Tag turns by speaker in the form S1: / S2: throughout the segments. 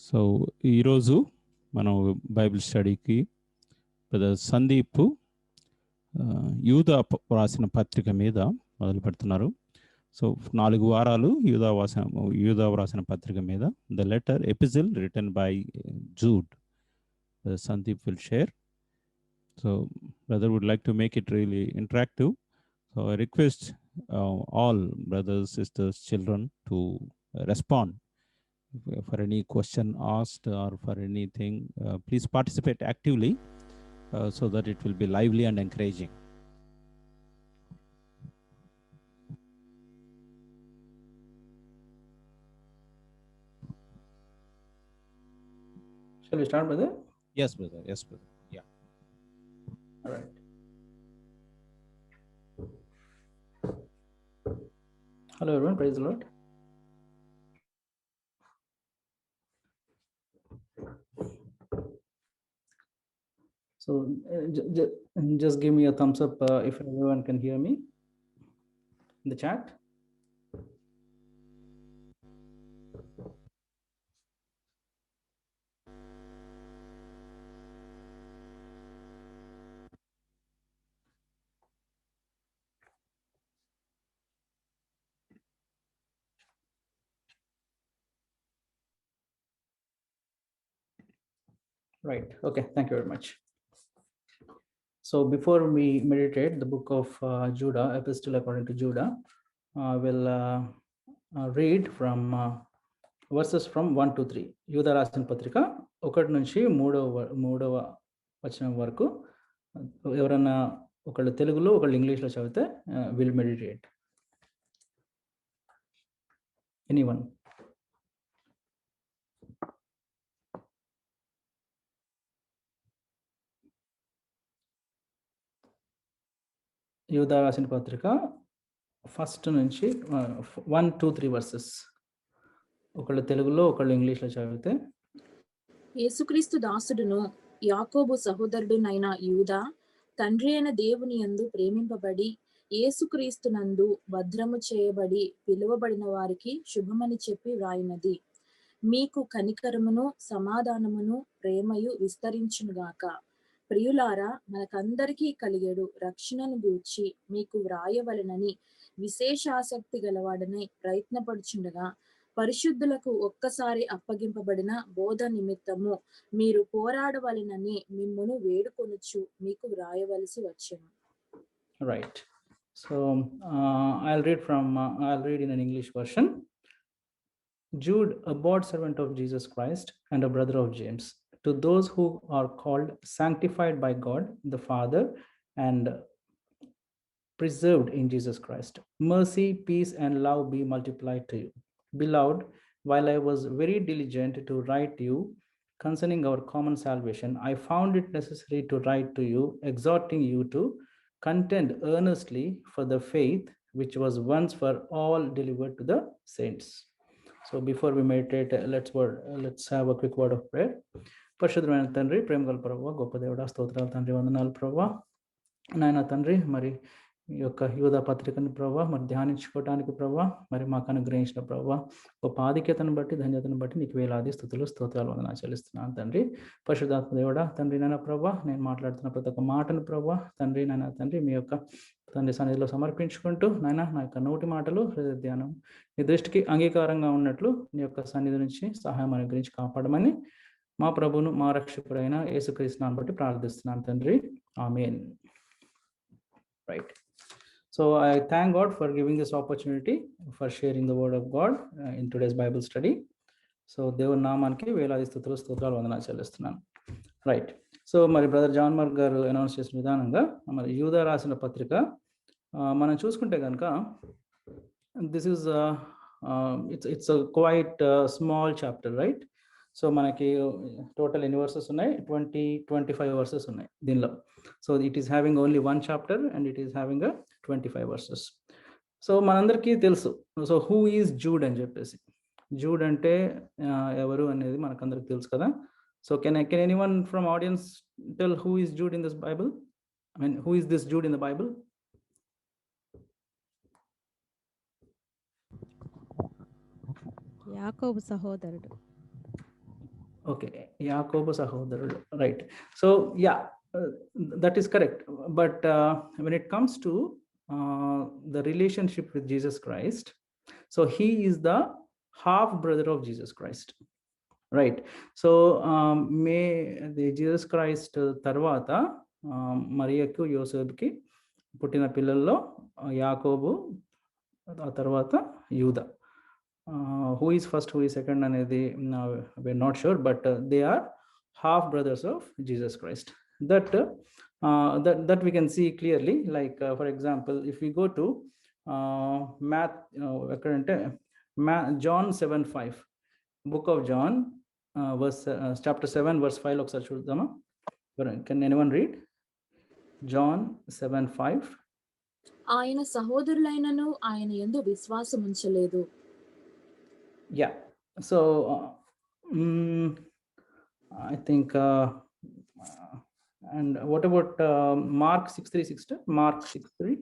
S1: So ఈరోజు మనం Bible స్టడీకి brother Sandeep యూదా రాసిన పత్రిక మీద మొదలు పెడుతున్నారు. సో 4 వారాలు యూదా రాసిన పత్రిక మీద the letter epistle written by Jude. Sandeep will share. So brother would like to make it really interactive. So I request all brothers, sisters, children to respond for any question asked or for anything. Please participate actively so that it will be lively and encouraging.
S2: Shall we start, brother?
S1: Yes, brother. Yes, brother. Yeah.
S2: All right. Hello, everyone. Praise the Lord. So, just give me a thumbs up if everyone can hear me in the chat. Right. Okay. Thank you very much. So before we meditate the book of Judah, epistle according to Judah, we'll read from verses from 1 to 3. యూదా రాసిన పత్రిక 1 నుంచి 3వ వచనం వరకు. ఎవరన్నా ఒకళ్ళు తెలుగులో ఒకళ్ళు ఇంగ్లీష్లో చదివితే విల్ మెడిటేట్. ఎనీవన్? యూదా రాసిన పత్రిక ఫస్ట్ నుంచి 1, 2, 3 వర్సెస్. ఒకళ్ళు తెలుగులో ఒకళ్ళు ఇంగ్లీష్లో చదివితే.
S3: యేసుక్రీస్తు దాసుడును యాకోబు సహోదరుడునైన యూదా, తండ్రి అయిన దేవుని యందు ప్రేమింపబడి యేసుక్రీస్తునందు భద్రము చేయబడి పిలువబడిన వారికి శుభమని చెప్పి వ్రాయినది. మీకు కనికరమును సమాధానమును ప్రేమయు విస్తరించునుగాక. ప్రియులారా, మనకందరికీ కలిగేడు రక్షణను గూర్చి మీకు వ్రాయవలెనని విశేషాసక్తి గలవాడని ప్రయత్నపడుచుండగా, పరిశుద్ధులకు ఒక్కసారి అప్పగింపబడిన బోధ నిమిత్తము మీరు పోరాడవలెనని మిమ్మును వేడుకొనుచు మీకు వ్రాయవలసి వచ్చెను.
S2: Right. So I'll read in an English version. Jude, a bond servant of Jesus Christ and a brother of James, to those who are called, sanctified by God the Father, and preserved in Jesus Christ. Mercy, peace, and love be multiplied to you. Beloved, while I was very diligent to write to you concerning our common salvation, I found it necessary to write to you, exhorting you to contend earnestly for the faith which was once for all delivered to the saints. So before we meditate, let's have a quick word of prayer. పరిశుద్ధమైన తండ్రి, ప్రేమగల ప్రభువా, గొప్ప దేవుడా, స్తోత్రాలు తండ్రి, వందనాలు ప్రభువా. నాయన తండ్రి, మరి ఈ యొక్క యూదా పత్రికను ప్రభువా మరి ధ్యానించుకోవడానికి ప్రభువా మరి మాకు అనుగ్రహించిన ప్రభువా గొప్ప ఆధిక్యతను బట్టి ధన్యతను బట్టి నీకు వేలాది స్తుతులు స్తోత్రాలు వందనాలు చెల్లిస్తున్నాను తండ్రి. పరిశుద్ధాత్మ దేవుడా తండ్రి నాయన ప్రభువా, నేను మాట్లాడుతున్న ప్రతి ఒక్క మాటను ప్రభువా తండ్రి నాయన తండ్రి మీ యొక్క తండ్రి సన్నిధిలో సమర్పించుకుంటూ నాయన నా యొక్క నోటి మాటలు హృదయ ధ్యానం నీ దృష్టికి అంగీకారంగా ఉన్నట్లు నీ యొక్క సన్నిధి నుంచి సహాయం అనుగ్రహించి కాపాడమని మా ప్రభువును మా రక్షకుడైన యేసుక్రీస్తుని బట్టి ప్రార్థిస్తున్నాను తండ్రి. ఆమేన్. Right. So I thank God for giving this opportunity for sharing the word of God in today's Bible study. So దేవుని నామానికి వేలాది స్తుతులు స్తోత్రాలు వందనాలు చెల్లిస్తున్నాను. రైట్. సో మరి బ్రదర్ జాన్ మార్క్ గారు అనౌన్స్ చేసిన విధానంగా మరి యూదా రాసిన పత్రిక మనం చూసుకుంటే కనుక this is it's quite small chapter, right? సో మనకి టోటల్ ఎన్ని వర్సెస్ ఉన్నాయి? 25 వర్సెస్ ఉన్నాయి దీనిలో. So it is having only 1 chapter and it is having 25 versus. So మనందరికీ తెలుసు, సో హూ ఈజ్ జూడ్ అని చెప్పేసి. జూడ్ అంటే ఎవరు అనేది మనకందరికి తెలుసు కదా. So can anyone from audience tell who is Jude in this Bible? I mean who is this Jude in the Bible?
S4: యాకోబు సహోదరుడు.
S2: Okay, Yakobu Sahodarudu, right. So yeah, that is correct. But when it comes to the relationship with Jesus Christ, so he is the half brother of Jesus Christ, right? So may the Jesus Christ tarvata మరియకు యోసేపుకి పుట్టిన పిల్లల్లో యాకోబు, ఆ తర్వాత యూదా. Who is first, who is second అనేది we're not sure, but they are half brothers of Jesus Christ. That we can see clearly, like for example, if we go to John 7:5, book of John, chapter 7 verse 5 ఒకసారి చూద్దామా? Can anyone read John 7:5?
S3: ఆయన సహోదరులైనను ఆయన యందు విశ్వాసం ఉంచలేదు.
S2: Yeah, so I think and what about Mark 6:3? Mark 6:3.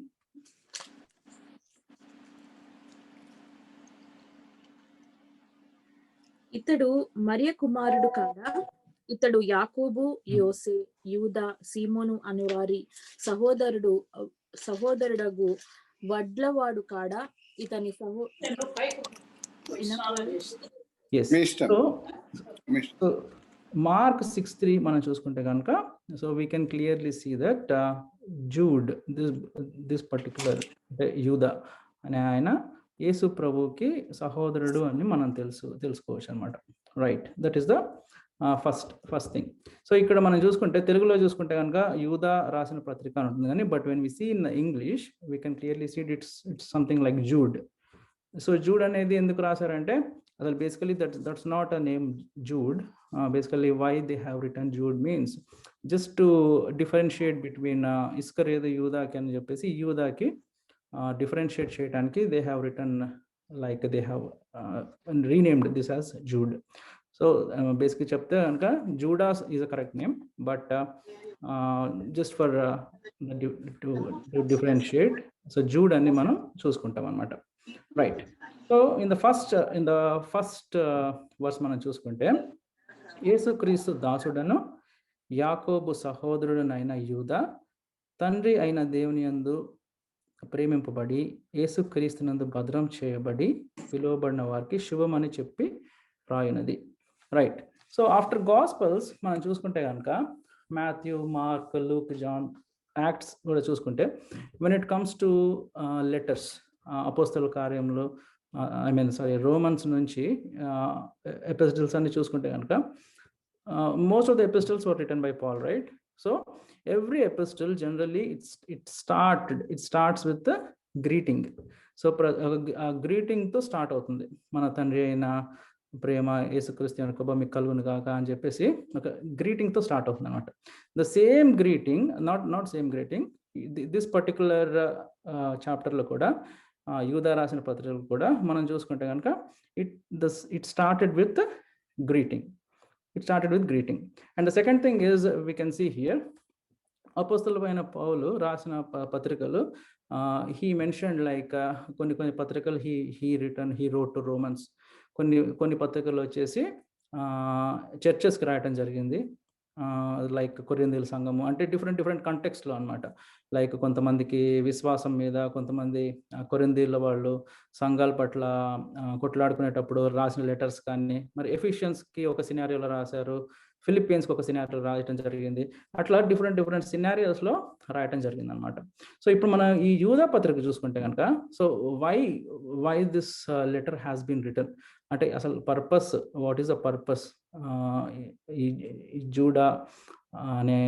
S3: ఇతడు మరియ కుమారుడు కాదా? ఇతడు యాకోబు, యోసే, యూదా, సీమోను అనువారి సహోదరుడగు వడ్లవాడు కాడా? ఇతని
S2: Yes. So Mark 6:3 మనం చూసుకుంటే కనుక, so we can clearly see that Jude, this particular యూదా అనే ఆయన యేసు ప్రభుకి సహోదరుడు అని మనం తెలుసుకోవచ్చు అనమాట, right. That is the first thing. So ఇక్కడ మనం చూసుకుంటే తెలుగులో చూసుకుంటే కనుక యూదా రాసిన పత్రిక అని ఉంటుంది, కానీ but when we see in English we can clearly see it's something like Jude. So Jude అనేది ఎందుకు రాశారంటే అసలు basically that's not a name Jude. Basically why they have written Jude means just to differentiate between ఇస్కరేదు యూదాకి అని చెప్పేసి యూదాకి differentiate చేయడానికి they have written, like they have renamed this as Jude. So basically చెప్తే కనుక Judas is a correct name, but just for to differentiate, so Jude అని మనం చూసుకుంటాం అన్నమాట, right. So in the first verse మనం చూసుకుంటే యేసుక్రీస్తు దాసుడను యాకోబు సహోదరుడనైన యూదా తండ్రి అయిన దేవుని యందు ప్రేమింపబడి యేసుక్రీస్తునందు భద్రం చేయబడి పిలువబడిన వారికి శుభమని చెప్పి రాయునది, రైట్. సో ఆఫ్టర్ గాస్పల్స్ మనం చూసుకుంటే కనుక Matthew, Mark, Luke, John, Acts కూడా చూసుకుంటే when it comes to letters, అపోస్తల కార్యములు, రోమన్స్ నుంచి ఎపిస్టిల్స్ అన్ని చూసుకుంటే కనుక most of the epistles were written by Paul, right? So every epistle generally it starts with the greeting. So greeting తో start అవుతుంది. మన తండ్రి అయిన ప్రేమ యేసుక్రీస్తు యొక్క కృప మీకు కలుగును గాక అని చెప్పేసి ఒక గ్రీటింగ్ తో స్టార్ట్ అవుతుంది అనమాట. The same greeting, not same greeting, this particular chapter లో కూడా యూదా రాసిన పత్రికలు కూడా మనం చూసుకుంటే కనుక it started with greeting. It started with greeting. And the second thing is, we can see here, అపోస్తలుడైన పౌలు రాసిన పత్రికలు, he mentioned like కొన్ని పత్రికలు he wrote to Romans, కొన్ని పత్రికలు వచ్చేసి చర్చెస్కి రాయటం జరిగింది, లైక్ కొరింథీయుల సంఘము, అంటే డిఫరెంట్ కంటెక్స్ట్లో అనమాట. లైక్ కొంతమందికి విశ్వాసం మీద, కొంతమంది కొరింథీయుల వాళ్ళు సంఘాల పట్ల కొట్లాడుకునేటప్పుడు రాసిన లెటర్స్ కానీ, మరి ఎఫిషియన్స్కి ఒక సినారియోలో రాశారు, ఫిలిప్పీన్స్కి ఒక సినారియోలో రాయటం జరిగింది, అట్లా డిఫరెంట్ సినారియోస్లో రాయటం జరిగింది అనమాట. సో ఇప్పుడు మనం ఈ యూదా పత్రిక చూసుకుంటే కనుక, so why this letter has been written అంటే అసలు purpose, what is the purpose, ఈ జూడా అనే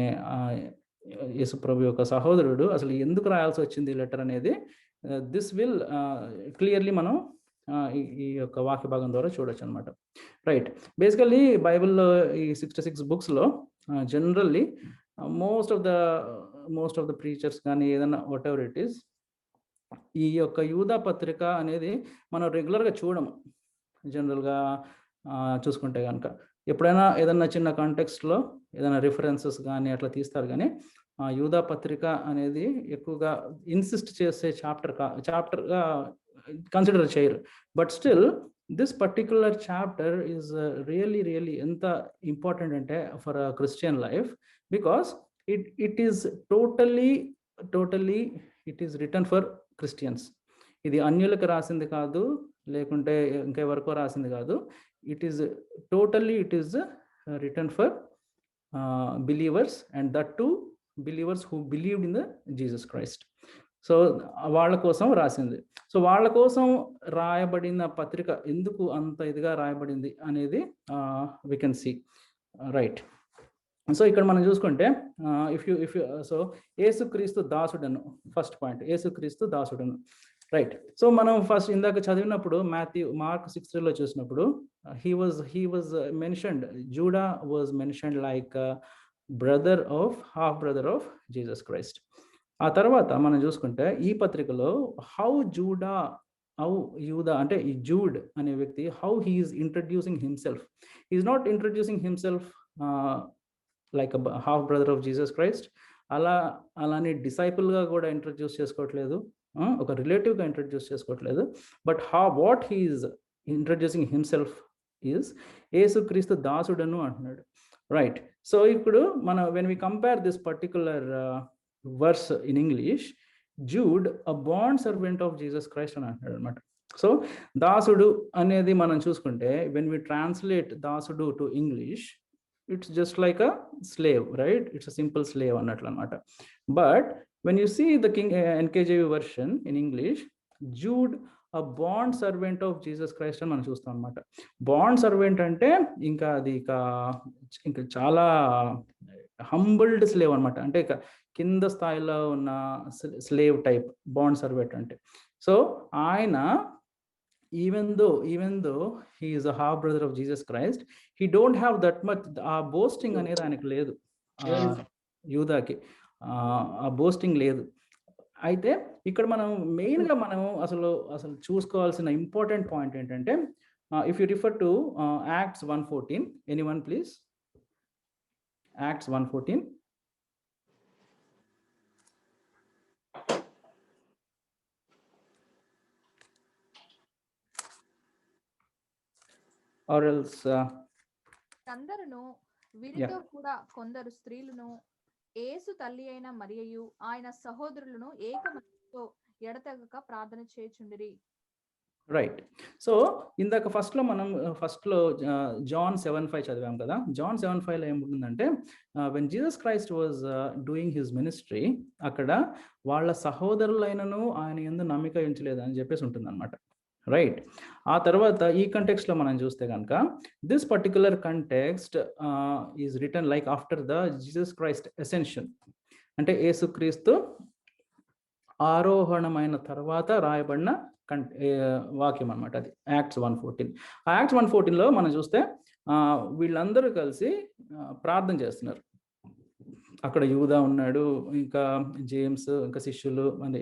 S2: యేసుప్రభు యొక్క సహోదరుడు అసలు ఎందుకు రాయాల్సి వచ్చింది ఈ లెటర్ అనేది, దిస్ విల్ క్లియర్లీ మనం ఈ యొక్క వాక్య భాగం ద్వారా చూడొచ్చు అనమాట, రైట్. బేసికల్లీ బైబిల్లో ఈ 66 బుక్స్లో generally most of the preachers కానీ ఏదైనా వాట్ ఎవర్ ఇట్ ఈస్, ఈ యొక్క యూదా పత్రిక అనేది మనం రెగ్యులర్గా చూడము. జనరల్గా చూసుకుంటే కనుక ఎప్పుడైనా ఏదన్నా చిన్న కాంటెక్స్ట్లో ఏదైనా రిఫరెన్సెస్ కానీ అట్లా తీస్తారు, కానీ యూదా పత్రిక అనేది ఎక్కువగా ఇన్సిస్ట్ చేసే చాప్టర్గా కన్సిడర్ చేయరు. But still this particular chapter is really ఎంత ఇంపార్టెంట్ అంటే for a Christian life, because it is totally it is written for Christians. ఇది అన్యులకు రాసింది కాదు, లేకుంటే ఇంకెవరికో రాసింది కాదు. It is written for believers, and that too believers who believed in the Jesus Christ. So వాళ్ళ కోసం రాసింది. సో వాళ్ళ కోసం రాయబడిన పత్రిక ఎందుకు అంత ఇదిగా రాయబడింది అనేది we can see, right. So ఇక్కడ మనం చూసుకుంటే ఇఫ్ యూ సో యేసుక్రీస్తు దాసుడను, ఫస్ట్ పాయింట్, యేసుక్రీస్తు దాసుడను, రైట్. సో మనం ఫస్ట్ ఇందాక చదివినప్పుడు మార్క్ 6:3 చూసినప్పుడు he was mentioned, Judah was mentioned like half brother of Jesus Christ. ఆ తర్వాత మనం చూసుకుంటే ఈ పత్రికలో యూదా అంటే ఈ జూడ్ అనే వ్యక్తి, how he is introducing himself. He is not introducing himself like half brother of Jesus Christ, అలానే డిసైపుల్గా కూడా ఇంట్రడ్యూస్ చేసుకోవట్లేదు, ఒక రిలేటివ్గా ఇంట్రడ్యూస్ చేసుకోవట్లేదు. But what he is introducing himself is యేసుక్రీస్తు దాసుడను అంటున్నాడు, రైట్. సో ఇప్పుడు మనం when we compare this particular verse in English, Jude, a bond servant of Jesus Christ అని అంటున్నాడు అనమాట. సో దాసుడు అనేది మనం చూసుకుంటే when we translate దాసుడు to English, it's just like a slave, right? It's a simple slave అన్నట్లు అనమాట. But when you see the NKJV version in English, Jude, a bond servant of Jesus Christ అని మనం చూస్తాం అనమాట. Bond servant అంటే ఇంకా అది ఇంకా చాలా హంబుల్డ్ స్లేవ్ అనమాట, అంటే ఇక కింద స్థాయిలో ఉన్న స్లేవ్ టైప్ బాండ్ సర్వెంట్ అంటే. సో ఆయన even though he is a half brother of Jesus Christ, he don't have that much, ఆ బోస్టింగ్ అనేది ఆయనకు లేదు, యూదాకి ఆ బోస్టింగ్ లేదు. అయితే ఇక్కడ మనం మెయిన్గా అసలు చూసుకోవాల్సిన ఇంపార్టెంట్ పాయింట్ ఏంటంటే, if you refer to Acts 1:14, anyone please, Acts 1:14. or else
S4: అందరును వీరితో కూడా కొందరు స్త్రీలను యేసు తల్లి అయిన మరియయు ఆయన సహోదరులను ఏకమనసుతో ఎడతెగక ప్రార్థన చేయుచుండిరి,
S2: రైట్. సో ఇందాక ఫస్ట్లో John 7:5 చదివాం కదా. John 7:5లో ఏముంటుందంటే, when Jesus Christ was doing his ministry, అక్కడ వాళ్ళ సహోదరులైనను ఆయన యందు నమ్మిక ఉంచలేదు అని చెప్పేసి ఉంటుంది అనమాట, రైట్. ఆ తర్వాత ఈ కంటెక్స్ట్ లో మనం చూస్తే కనుక, this particular context is return like after the Jesus Christ ascension, అంటే యేసుక్రీస్తు ఆరోహణమైన తర్వాత రాయబడిన వాక్యం అనమాట అది, Acts 1:14. ఆ Acts 1:14లో మనం చూస్తే వీళ్ళందరూ కలిసి ప్రార్థన చేస్తున్నారు. అక్కడ యూదా ఉన్నాడు, ఇంకా జేమ్స్, ఇంకా శిష్యులు, మరి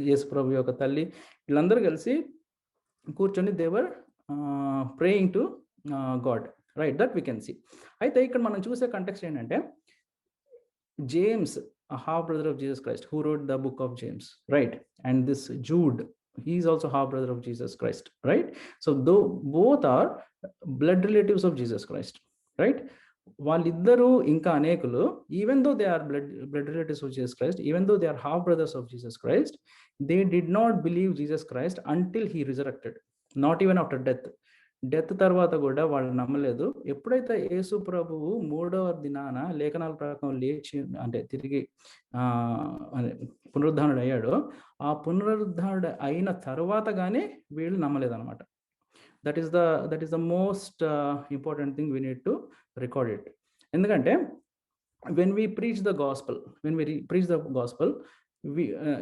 S2: యేసు ప్రభు యొక్క తల్లి, వీళ్ళందరూ కలిసి కూర్చొని they were praying to God, right. That we can see. అయితే ఇక్కడ మనం చూసే కంటెక్స్ట్ ఏంటంటే, James, a half brother of Jesus Christ, who wrote the book of James, right? And this Jude, he is also half brother of Jesus Christ, right? So though both are blood relatives of Jesus Christ, right? వాళ్ళిద్దరూ ఇంకా అనేకులు, even though they are blood relatives of Jesus Christ, even though they are half brothers of Jesus Christ, they did not believe Jesus Christ until he resurrected, not even after death తర్వాత కూడా వాళ్ళు నమ్మలేదు. ఎప్పుడైతే యేసు ప్రభువు 3వ దినాన లేఖనాల ప్రకారం లేచి, అంటే తిరిగి పునరుద్ధానుడు అయ్యాడో, ఆ పునరుద్ధానుడు అయిన తర్వాత కానీ వీళ్ళు నమ్మలేదు అనమాట. That is the most important thing we need to record it. ఎందుకంటే when we preach the gospel,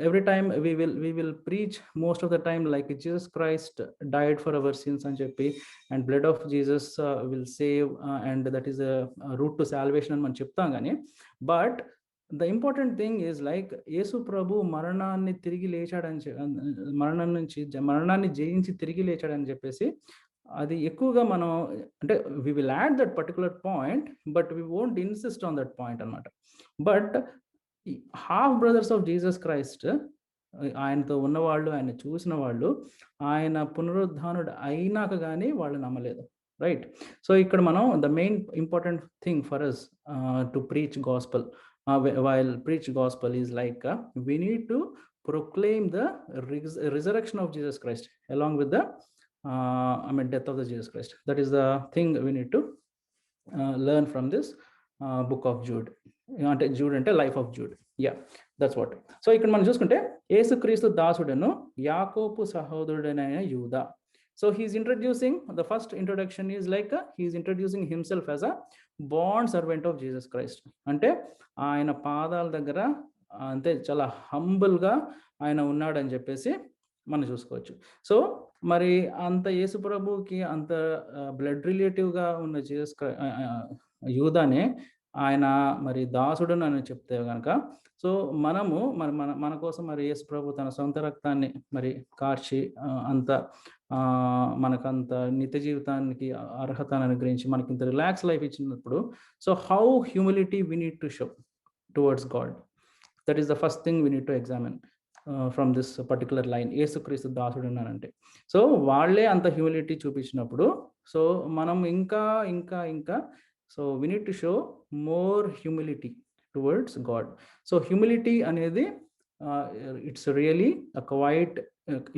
S2: every time we will preach most of the time like Jesus Christ died for our sins అని చెప్పి, and blood of Jesus will save, and that is a route to salvation అని మనం చెప్తాం. కానీ but the important thing is like యేసు ప్రభు మరణాన్ని తిరిగి లేచాడని, మరణాన్ని జయించి తిరిగి లేచాడని చెప్పేసి, అది ఎక్కువగా మనం అంటే we will add that particular point, but we won't insist on that point అనమాట. But half brothers of Jesus Christ ఆయనతో ఉన్నవాళ్ళు, ఆయన చూసిన వాళ్ళు, ఆయన పునరుద్ధానుడు అయినాక కానీ వాళ్ళు నమ్మలేదు, రైట్? సో ఇక్కడ మనం the main important thing for us to preach gospel, while preach gospel is like we need to proclaim the resurrection of Jesus Christ along with the death of the Jesus Christ. That is the thing we need to learn from this book of Jude. అంటే Jude అంటే life of Jude. That's what. So ఇక్కడ మనం చూసుకుంటే యేసుక్రీస్తు దాసుడను యాకోబు సహోదరుడైన యూదా. So he's introducing, the first introduction is like he's introducing himself as a bond servant of Jesus Christ. అంటే ఆయన పాదాల దగ్గర అంతే చాలా హంబుల్గా ఆయన ఉన్నాడని చెప్పేసి మనం చూసుకోవచ్చు. సో మరి అంత యేసు ప్రభుకి అంత బ్లడ్ రిలేటివ్గా ఉన్న జీసస్ యూదానే ఆయన మరి దాసుడు అని చెప్తే కనుక, సో మనము మన కోసం మరి యేసు ప్రభు తన సొంత రక్తాన్ని మరి కార్చి అంత మనకంత నిత్య జీవితానికి అర్హతను అనుగ్రహించి మనకి ఇంత రిలాక్స్ లైఫ్ ఇచ్చినప్పుడు, so how humility we need to show towards God. That is the first thing we need to examine from this particular line. యేసుక్రీస్తు దాసుడు ఉన్నారంటే, సో వాళ్ళే అంత హ్యూమిలిటీ చూపించినప్పుడు, సో మనం ఇంకా ఇంకా ఇంకా so we need to show more humility towards God. So humility అనేది it's really quite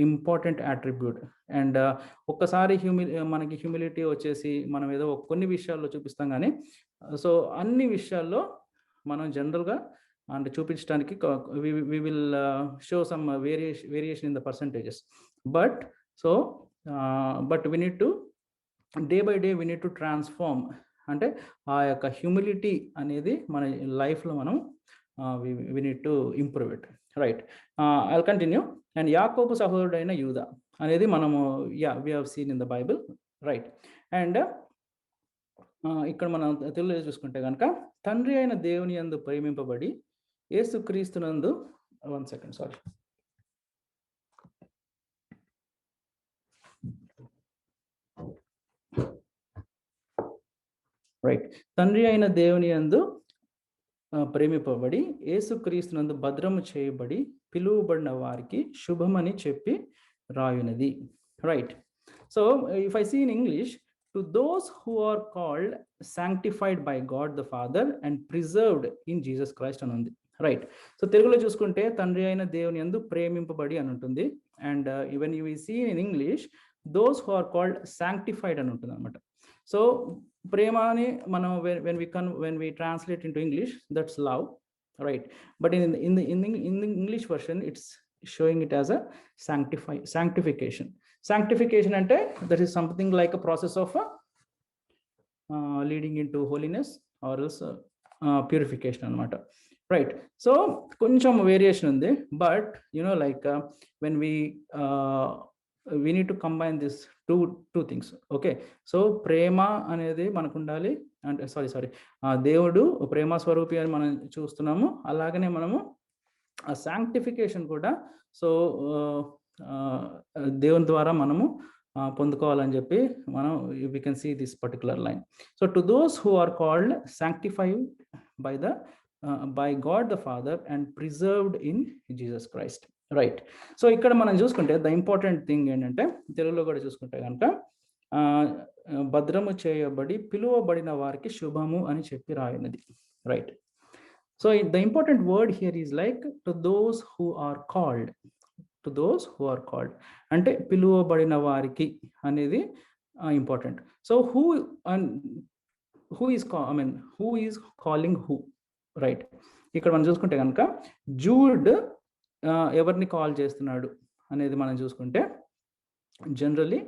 S2: important attribute. And ఒక్కసారి మనకి హ్యూమిలిటీ వచ్చేసి మనం ఏదో కొన్ని విషయాల్లో చూపిస్తాం, కానీ సో అన్ని విషయాల్లో మనం జనరల్గా అంటే చూపించడానికి we will show some variation in the percentages, but we need to day by day we need to transform. అంటే ఆ యొక్క హ్యూమిలిటీ అనేది మన లైఫ్లో మనం we need to improve it, right? I'll continue. And యాకోబు సహోదరుడైన యూదా అనేది మనము we have seen in the Bible, right? And ఇక్కడ మనం తెలుగులో చూసుకుంటే కనుక, తండ్రి అయిన దేవుని యందు ప్రేమింపబడి యేసుక్రీస్తునందు తండ్రి అయిన దేవుని యందు ప్రేమింపబడి యేసుక్రీస్తునందు భద్రము చేయబడి పిలువబడిన వారికి శుభమని చెప్పి రాయునది, right? So if I see in English, to those who are called, sanctified by God the Father and preserved in Jesus Christ అని ఉంది, రైట్? సో తెలుగులో చూసుకుంటే తండ్రి అయిన దేవుని యందు ప్రేమింపబడి అని ఉంటుంది. And even you see in English, those who are called sanctified అని ఉంటుంది అనమాట. సో ప్రేమ అని మనం when we translate into English, that's love, right? But in the English version, it's showing it as a sanctification. Sanctification ante that is something like a process of leading into holiness or else purification anamata, right? So koncham variation undi, but like when we need to combine this two things, okay? So prema anedi manaku undali, and sorry దేవుడు ప్రేమ స్వరూపి అని మనం చూస్తున్నాము. అలాగనే మనము ఆ sanctification కూడా so దేవుని ద్వారా మనము పొందుకోవాలని చెప్పి మనం we can see this particular line. So to those who are called, sanctified by God the Father and preserved in Jesus Christ, right? So ఇక్కడ మనం చూసుకుంటే ద ఇంపార్టెంట్ థింగ్ ఏంటంటే, తెలుగులో కూడా చూసుకుంటే కనుక భద్రము చేయబడి పిలువబడిన వారికి శుభము అని చెప్పి రాయినది, right? So the important word here is like to those who are called. To those who are called అంటే పిలువబడిన వారికి అనేది important. So who is calling who, right? ఇక్కడ మనం చూసుకుంటే కనుక జూడ్ ఎవరిని కాల్ చేస్తున్నాడు అనేది మనం చూసుకుంటే, generally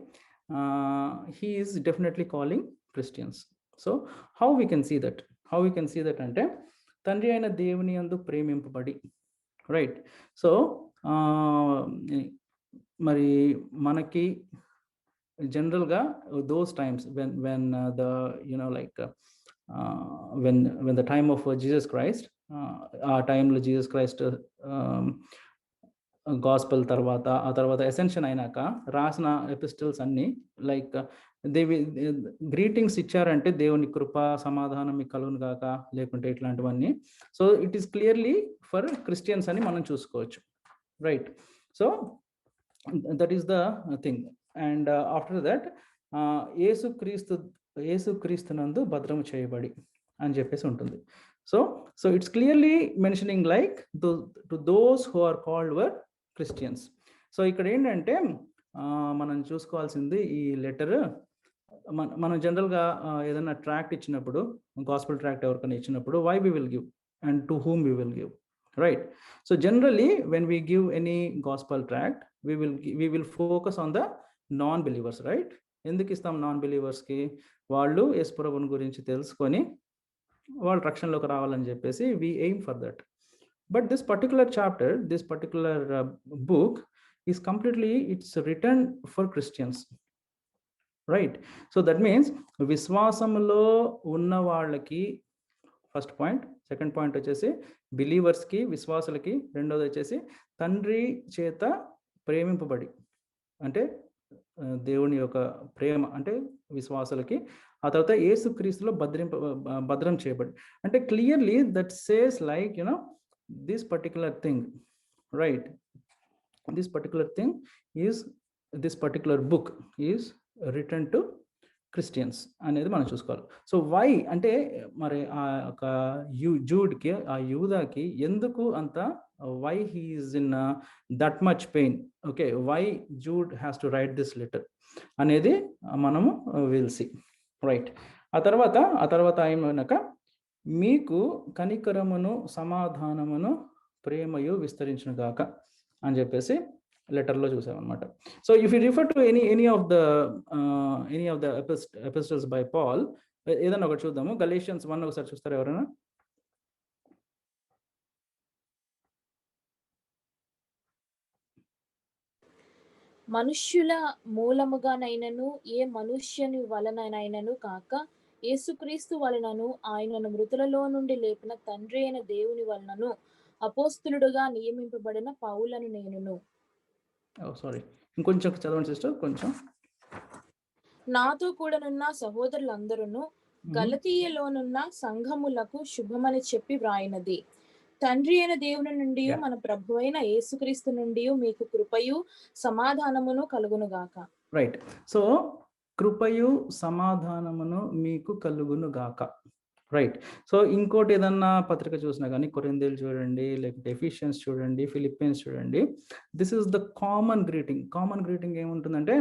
S2: he is definitely calling Christians. So how we can see that అంటే తండ్రి అయిన దేవుని యందు ప్రేమింపబడి, రైట్? సో మరి మనకి జనరల్గా those times when the like when the time of Jesus Christ, ఆ టైంలో జీసస్ క్రైస్ట్ గాస్పల్ ఆ తర్వాత అసెన్షన్ అయినాక రాసిన ఎపిస్టల్స్ అన్ని లైక్ గ్రీటింగ్స్ ఇచ్చారంటే దేవుని కృప సమాధానం మీకు కలుగును గాక, లేకుంటే ఇట్లాంటివన్నీ. So it is clearly for Christians అని మనం చూసుకోవచ్చు, right? So that is the thing. And after that యేసుక్రీస్తునందు భద్రము చేయబడి అని చెప్పేసి ఉంటుంది. So it's clearly mentioning like to those who are called were Christians. సో ఇక్కడ ఏంటంటే మనం చూసుకోవాల్సింది ఈ లెటర్, మనం జనరల్గా ఏదైనా ట్రాక్ట్ ఇచ్చినప్పుడు, గాస్పెల్ ట్రాక్ట్ ఎవరికైనా ఇచ్చినప్పుడు, why we will give and to whom we will give, right? So generally when we give any gospel tract, we will focus on the non-believers, right? ఎందుకు ఇస్తాం నాన్ బిలీవర్స్కి? వాళ్ళు యేసు ప్రభువుని గురించి తెలుసుకొని వాళ్ళు రక్షణలోకి రావాలని చెప్పేసి we aim for that. But this particular chapter, this particular book is completely, it's written for Christians, right? So that means విశ్వాసంలో ఉన్న వాళ్ళకి ఫస్ట్ పాయింట్. సెకండ్ పాయింట్ వచ్చేసి బిలీవర్స్కి, విశ్వాసులకి. రెండోది వచ్చేసి తండ్రి చేత ప్రేమింపబడి, అంటే దేవుని యొక్క ప్రేమ అంటే విశ్వాసులకి. ఆ తర్వాత యేసుక్రీస్తులో భద్రం చేయబడి, అంటే clearly that says like you know this particular thing, right? This particular thing is, this particular book is return to Christians అనేది మనం చూసుకోవాలి. సో వై అంటే మరి ఆ యొక్క జూడ్కి, ఆ యూదాకి ఎందుకు అంత, why he is in that much pain, okay, why Jude has to write this letter అనేది మనము విల్ సీ, రైట్? ఆ తర్వాత ఏమనక, మీకు కనికరమును సమాధానమును ప్రేమయు విస్తరించును గాక అని చెప్పేసి లెటర్లో చూసామన్నమాట. So if you refer to any of the epistles by Paul, ఏదైనా ఒకటి చూద్దాము. గలేషియన్స్ 1 ఒకసారి చూస్తారు ఎవరైనా?
S3: మనుష్యుల మూలముగానైనను ఏ మనుష్యుని వలనైనను కాక యేసుక్రీస్తు వలనను ఆయనను మృతులలో నుండి లేపిన తండ్రి అయిన దేవుని వలనను అపోస్తులుడుగా నియమింపబడిన పౌలను నేనును.
S2: సారీ, ఇంకొంచెం చదవండి సిస్టర్, కొంచెం.
S3: నాతో కూడానున్న సహోదరులందరూ గలతీయలోనున్న సంఘములకు శుభమని చెప్పి వ్రాయినది. తండ్రి అయిన దేవుని నుండి మన ప్రభు అయిన యేసుక్రీస్తు నుండి మీకు కృపయు సమాధానమును కలుగునుగాక.
S2: రైట్. సో కృపయు సమాధానమును మీకు కలుగునుగాక, రైట్? సో ఇంకోటి ఏదన్నా పత్రిక చూసినా కానీ, కొరింథీలు చూడండి, లేకపోతే ఎఫిషియన్స్ చూడండి, ఫిలిప్పీన్స్ చూడండి, this is the common greeting. Common greeting ఏముంటుందంటే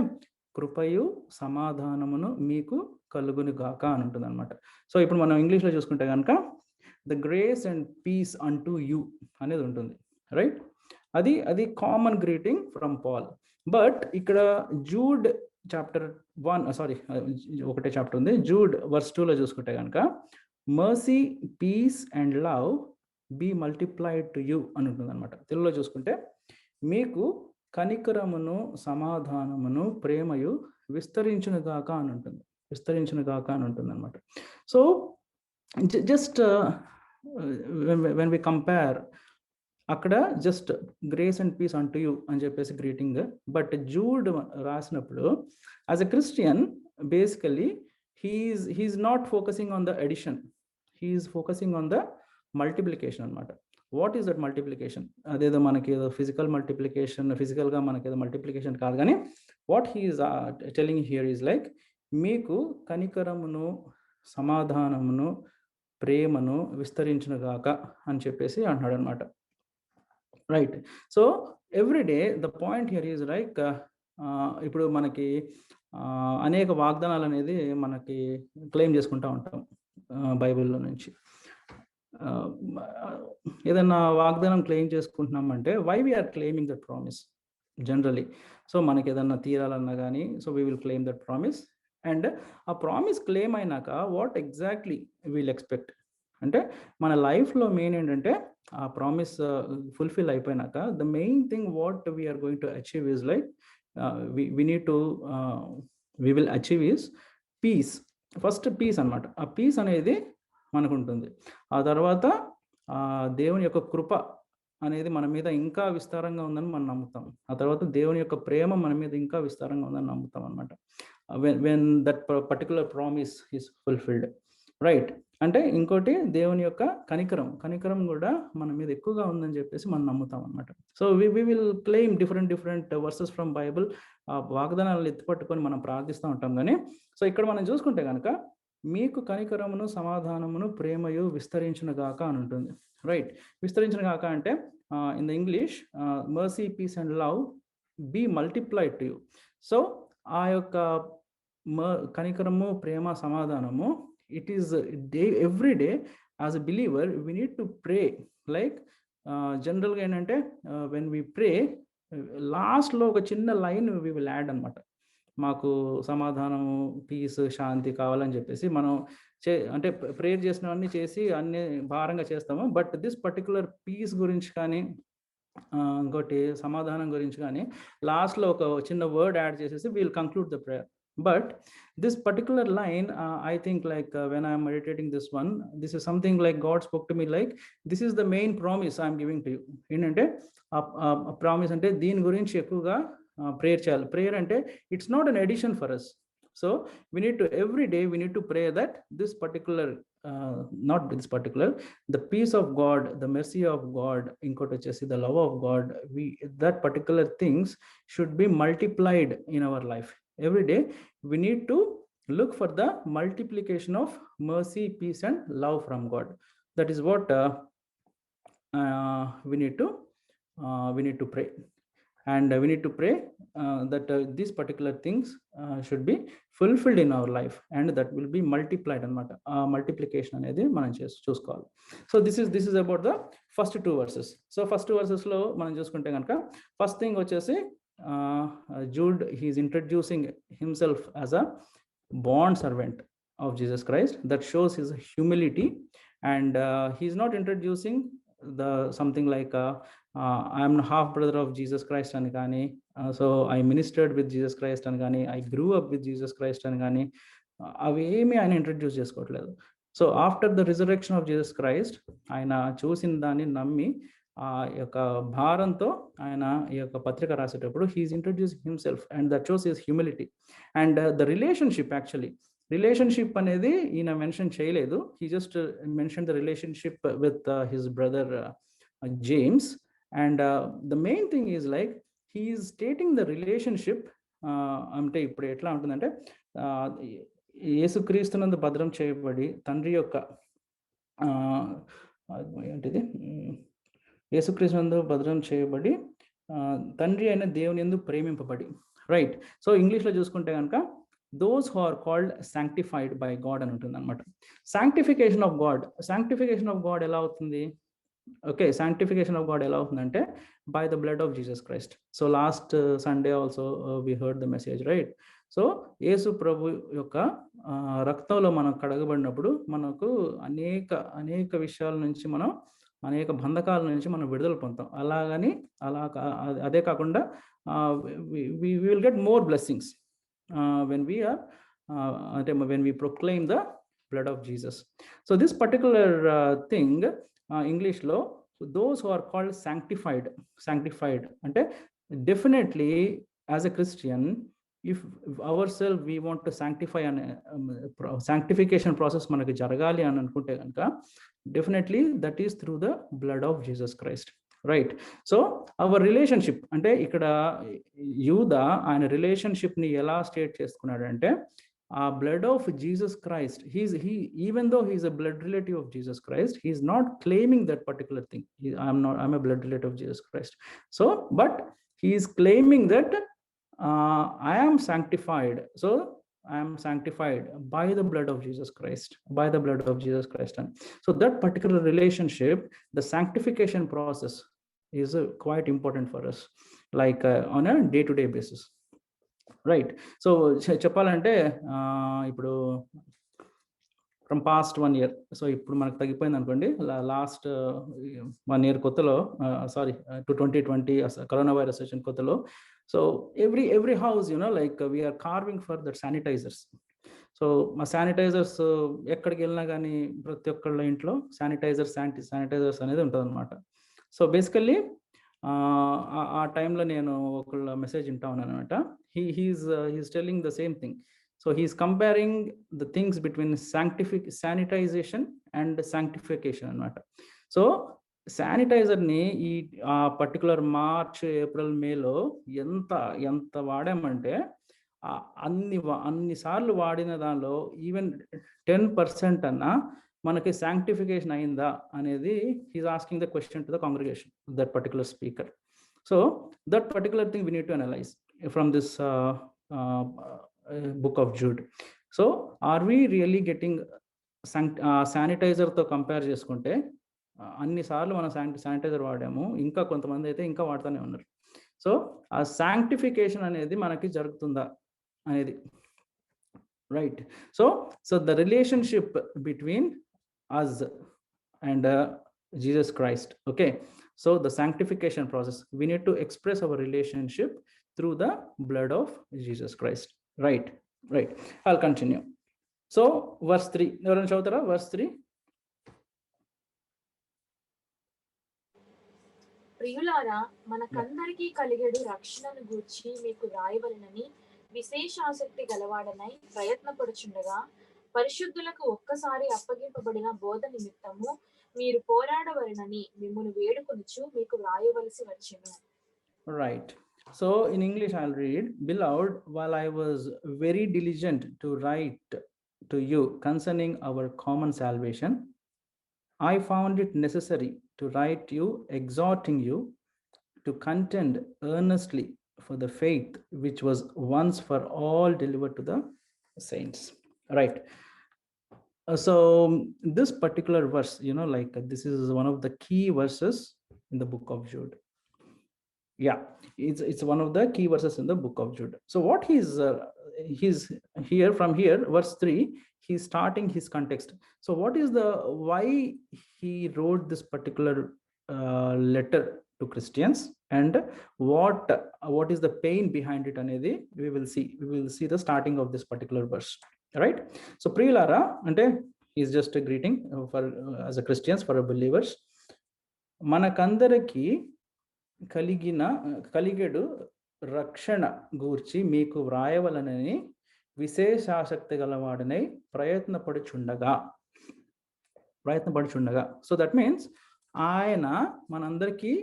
S2: కృపయు సమాధానమును మీకు కలుగునుగాక అని ఉంటుంది అనమాట. సో ఇప్పుడు మనం ఇంగ్లీష్లో చూసుకుంటే కనుక ద గ్రేస్ అండ్ పీస్ అంటూ యూ అనేది ఉంటుంది, రైట్? అది common greeting from Paul. But ఇక్కడ జూడ్ చాప్టర్ 1, ఒకటే చాప్టర్ ఉంది, జూడ్ వర్స్ 2లో చూసుకుంటే కనుక mercy, peace and love be multiplied to you అని ఉంటుంది అనమాట. తెలుగులో చూసుకుంటే మీకు కనికరమును సమాధానమును ప్రేమయు విస్తరించునుగాక అని ఉంటుంది, విస్తరించునుగాక అని ఉంటుంది అనమాట. So just when we compare, అక్కడ జస్ట్ గ్రేస్ అండ్ పీస్ అంటూ యూ అని చెప్పేసి గ్రీటింగ్. బట్ జూడ్ రాసినప్పుడు as a Christian basically he's not focusing on the addition, he's focusing on the multiplication what. Is that దట్ మల్టిప్లికేషన్? అదేదో మనకి ఏదో ఫిజికల్ మల్టిప్లికేషన్, ఫిజికల్గా మనకి ఏదో మల్టిప్లికేషన్ కాదు, కానీ what he's telling here is like మీకు కనికరమును సమాధానమును ప్రేమను విస్తరించునుగాక అని చెప్పేసి అంటున్నాడు అనమాట, right? So everyday the point here is like, ఇప్పుడు మనకి అనేక వాగ్దానాలు అనేది మనకి క్లెయిమ్ చేసుకుంటూ ఉంటాం బైబిల్లో నుంచి. ఏదైనా వాగ్దానం క్లెయిమ్ చేసుకుంటున్నామంటే why we're claiming that promise generally. So మనకి ఏదన్నా తీరాలన్నా కానీ, so we will claim that promise. And ఆ ప్రామిస్ క్లెయిమ్ అయినాక వాట్ ఎగ్జాక్ట్లీ వీల్ ఎక్స్పెక్ట్ అంటే మన లైఫ్లో మెయిన్ ఏంటంటే ఆ ప్రామిస్ ఫుల్ఫిల్ అయిపోయినాక the main thing what we're going to achieve is like we will achieve is peace. First peace అనమాట. ఆ పీస్ అనేది మనకు ఉంటుంది. ఆ తర్వాత దేవుని యొక్క కృప అనేది మన మీద ఇంకా విస్తారంగా ఉందని మనం నమ్ముతాం. ఆ తర్వాత దేవుని యొక్క ప్రేమ మన మీద ఇంకా విస్తారంగా ఉందని నమ్ముతాం అనమాట. when that particular promise is fulfilled, right? అంటే ఇంకోటి దేవుని యొక్క కనికరం కూడా మన మీద ఎక్కువగా ఉందని చెప్పేసి మనం నమ్ముతాం అనమాట. So we will claim different verses from Bible. వాగ్దానాలను ఎత్తిపట్టుకొని మనం ప్రార్థిస్తూ ఉంటాం. కానీ సో ఇక్కడ మనం చూసుకుంటే కనుక మీకు కనికరమును సమాధానమును ప్రేమయు విస్తరించిన గాక అని ఉంటుంది. రైట్, విస్తరించిన గాక అంటే in the English mercy peace and love be multiplied to you. So ఆ యొక్క కనికరము ప్రేమ సమాధానము, it is every day as a believer we need to pray. Like general ga enante when we pray last lo oka chinna line we will add anamata, మాకు సమాధానము piece శాంతి కావాలని చెప్పేసి మనం అంటే ప్రేయర్ చేసినవన్నీ చేసి అన్ని భారంగా చేస్తాము. బట్ దిస్ పర్టికులర్ పీస్ గురించి కానీ ఇంకోటి సమాధానం గురించి కానీ లాస్ట్లో ఒక చిన్న వర్డ్ యాడ్ చేసేసి we'll conclude the prayer. But this particular line, I think like when I am meditating this one, this is something like God spoke to me like, this is the main promise I am giving to you. ఏంటంటే a promise అంటే దీని గురించి ఎక్కువగా prayer చేయాలి. Prayer అంటే it's not an addition for us. So we need to every day we need to pray that this particular not this particular, the peace of God, the mercy of God, ఇంకోటి వచ్చేసి the love of God, that particular things should be multiplied in our life. Every day we need to look for the multiplication of mercy, peace and love from God. That is what we need to pray, and we need to pray that these particular things should be fulfilled in our life, and that will be multiplied anamata. Multiplication anedi manam chuskoవాలి. So this is about the first two verses. So first two verses lo manam chuskunte ganaka first thing vachesi Jude, he is introducing himself as a bond servant of Jesus Christ. That shows his humility, and he is not introducing the something like I am half brother of Jesus Christ ani gaani, so I ministered with Jesus Christ ani gaani, I grew up with Jesus Christ ani gaani, avemi ayana introduce cheskovatledu. So after the resurrection of Jesus Christ, ayana చూసిన దాన్ని నమ్మి ఆ యొక్క భారంతో ఆయన ఈ యొక్క పత్రిక రాసేటప్పుడు he's introducing himself, and that shows his humility. And the relationship, actually relationship అనేది ఈయన మెన్షన్ చేయలేదు. He just mention the relationship with his brother James. And the main thing is like he is stating the relationship. అంటే ఇప్పుడు ఎట్లా ఉంటుందంటే యేసుక్రీస్తునందు భద్రం చేయబడి తండ్రి యొక్క ఏంటిది యేసుక్రీస్తునందు భద్రం చేయబడి తండ్రి అయిన దేవుని యందు ప్రేమింపబడి. రైట్, సో ఇంగ్లీష్లో చూసుకుంటే కనుక those who are called sanctified by God అని ఉంటుంది అనమాట. సాంక్టిఫికేషన్ ఆఫ్ గాడ్ ఎలా అవుతుంది? ఓకే, సాంక్టిఫికేషన్ ఆఫ్ గాడ్ ఎలా అవుతుందంటే by the blood of Jesus Christ. So last Sunday also we heard the message, right? So యేసు ప్రభు యొక్క రక్తంలో మనం కడగబడినప్పుడు మనకు అనేక విషయాల నుంచి మనం అనేక బంధకాల నుంచి మనం విడుదల పొందుతాం. అదే కాకుండా we will get more blessings when we proclaim the blood of Jesus. So this particular thing English lo those who are called sanctified ante definitely as a Christian, if ourselves we want to sanctify and sanctification process మనకి జరగాలి అని అనుకుంటే కనుక definitely that is through the blood of Jesus Christ, right? So our relationship అంటే ఇక్కడ యూద ఆయన relationship ని ఎలా స్టేట్ చేసుకున్నాడు అంటే ఆ blood of Jesus Christ, even though he is a blood relative of Jesus Christ, he is not claiming that particular thing. I'm a blood relative of Jesus Christ. So but he is claiming that I am sanctified. So I am sanctified by the blood of Jesus Christ, And so that particular relationship, the sanctification process is quite important for us, like on a day-to-day basis, right? So చెప్పాలంటే ఇప్పుడు from past 1 year, so ఇప్పుడు మనకు తగ్గిపోయింది అనుకోండి. Last 1 year కొత్తలో 2020 corona virus వచ్చిన కొత్తలో, so every house, like we are carving for that sanitizers. So మా శానిటైజర్స్ ఎక్కడికి వెళ్ళినా కానీ ప్రతి ఒక్కళ్ళ ఇంట్లో శానిటైజర్స్ అనేది ఉంటుంది అనమాట. సో బేసికల్లీ ఆ టైంలో నేను ఒకళ్ళ మెసేజ్ వింటా ఉన్నాను అనమాట. He's telling the same thing. So he's comparing the things between sanitization and sanctification అన్నమాట. సో శానిటైజర్ని ఈ పర్టికులర్ మార్చ్ ఏప్రిల్ మేలో ఎంత వాడామంటే అన్నిసార్లు వాడిన దానిలో ఈవెన్ 10% అన్నా మనకి శాంక్టిఫికేషన్ అయిందా అనేది he's asking the question to the congregation, that particular speaker. So that particular thing we need to analyse from this book of Jude. So are we really getting శానిటైజర్తో కంపేర్ చేసుకుంటే అన్నిసార్లు మనం sanitiser వాడాము, ఇంకా కొంతమంది అయితే ఇంకా వాడుతూనే ఉన్నారు. సో ఆ శాంక్టిఫికేషన్ అనేది మనకి జరుగుతుందా అనేది, right? So the relationship between us and Jesus Christ, okay? So the sanctification process, we need to express our relationship through the blood of Jesus Christ. Right. I'll continue. So verse 3, ఎవరైనా చదువుతారా? verse 3.
S3: ప్రియులారా, మనకందరికీ కలిగేడు రక్షణను గూర్చి మీకు వ్రాయవలెనని విశేష ఆసక్తి గలవాడనై ప్రయత్నపడుచుండగా, పరిశుద్ధులకు ఒక్కసారి అప్పగింపబడిన బోధ నిమిత్తము మీరు పోరాడవలెనని మిమ్మును వేడుకొనుచు మీకు వ్రాయవలసి వచ్చెను.
S2: Right. So in English I'll read, beloved, while I was very diligent to write to you concerning our common salvation, I found it necessary to write you, exhorting you to contend earnestly for the faith which was once for all delivered to the saints. Right. So this particular verse, this is one of the key verses in the book of Jude. Yeah, it's one of the key verses in the book of Jude. So what he's here, from here, verse 3, he's starting his context. So what is why he wrote this particular letter to Christians, and what is the pain behind it anedi we will see the starting of this particular verse, right? So Priyalara ante is just a greeting for as a Christians, for a believers. Manakandariki కలిగెడు రక్షణ గూర్చి మీకు వ్రాయవలనని విశేషాసక్తి గలవాడనై ప్రయత్నపడుచుండగా. So that means ఆయన మనందరికీ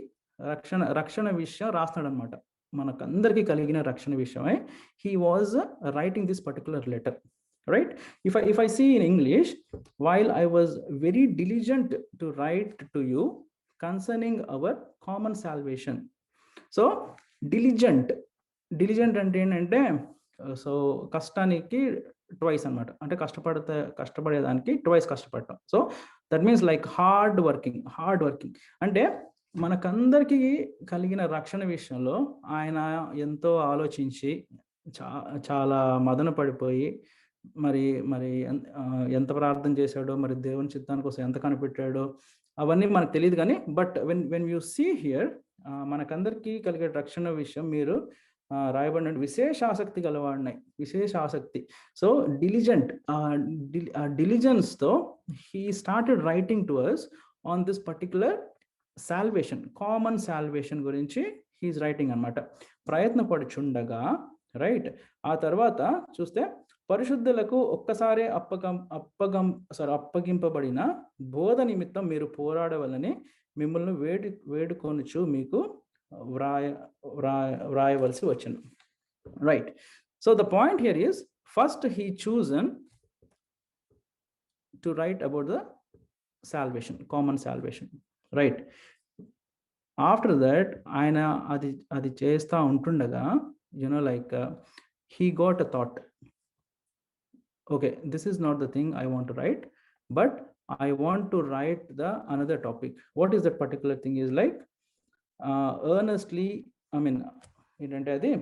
S2: రక్షణ విషయం రాస్తున్నాడు అనమాట. మనకందరికీ కలిగిన రక్షణ విషయమై he was writing this particular letter, right? If I see in English, while I was very diligent to write to you concerning our common salvation. So diligent అంటే ఏంటంటే, సో కష్టానికి ట్వైస్ అనమాట, అంటే కష్టపడేదానికి ట్వైస్ కష్టపడటం. So that means like hard working అంటే మనకందరికీ కలిగిన రక్షణ విషయంలో ఆయన ఎంతో ఆలోచించి చాలా మదన పడిపోయి మరి ఎంత ప్రార్థన చేశాడో, మరి దేవుని చిత్తాని కోసం ఎంత కనిపెట్టాడో అవన్నీ మనకు తెలియదు. కానీ but when you see here, మనకందరికీ కలిగే రక్షణ విషయం మీరు రాయబడిన విశేష ఆసక్తి గలవాడినాయి, విశేష ఆసక్తి. సో డిలిజెన్స్తో he started writing to us on this particular salvation, common salvation గురించి హీఈస్ రైటింగ్ అనమాట. ప్రయత్నపడుచుండగా, రైట్? ఆ తర్వాత చూస్తే పరిశుద్ధులకు ఒక్కసారి అప్పగింపబడిన బోధ నిమిత్తం మీరు పోరాడవలని మిమ్మల్ని వేడుకొనుచు మీకు వ్రాయవలసి వచ్చును, right? So the point here is, first he chosen to write about the salvation, common salvation, right? After that ఆయన అది చేస్తూ ఉంటుండగా, he got a thought, okay, this is not the thing I want to write, but I want to write the another topic. What is that particular thing? Is like earnestly, ఏంటంటే అది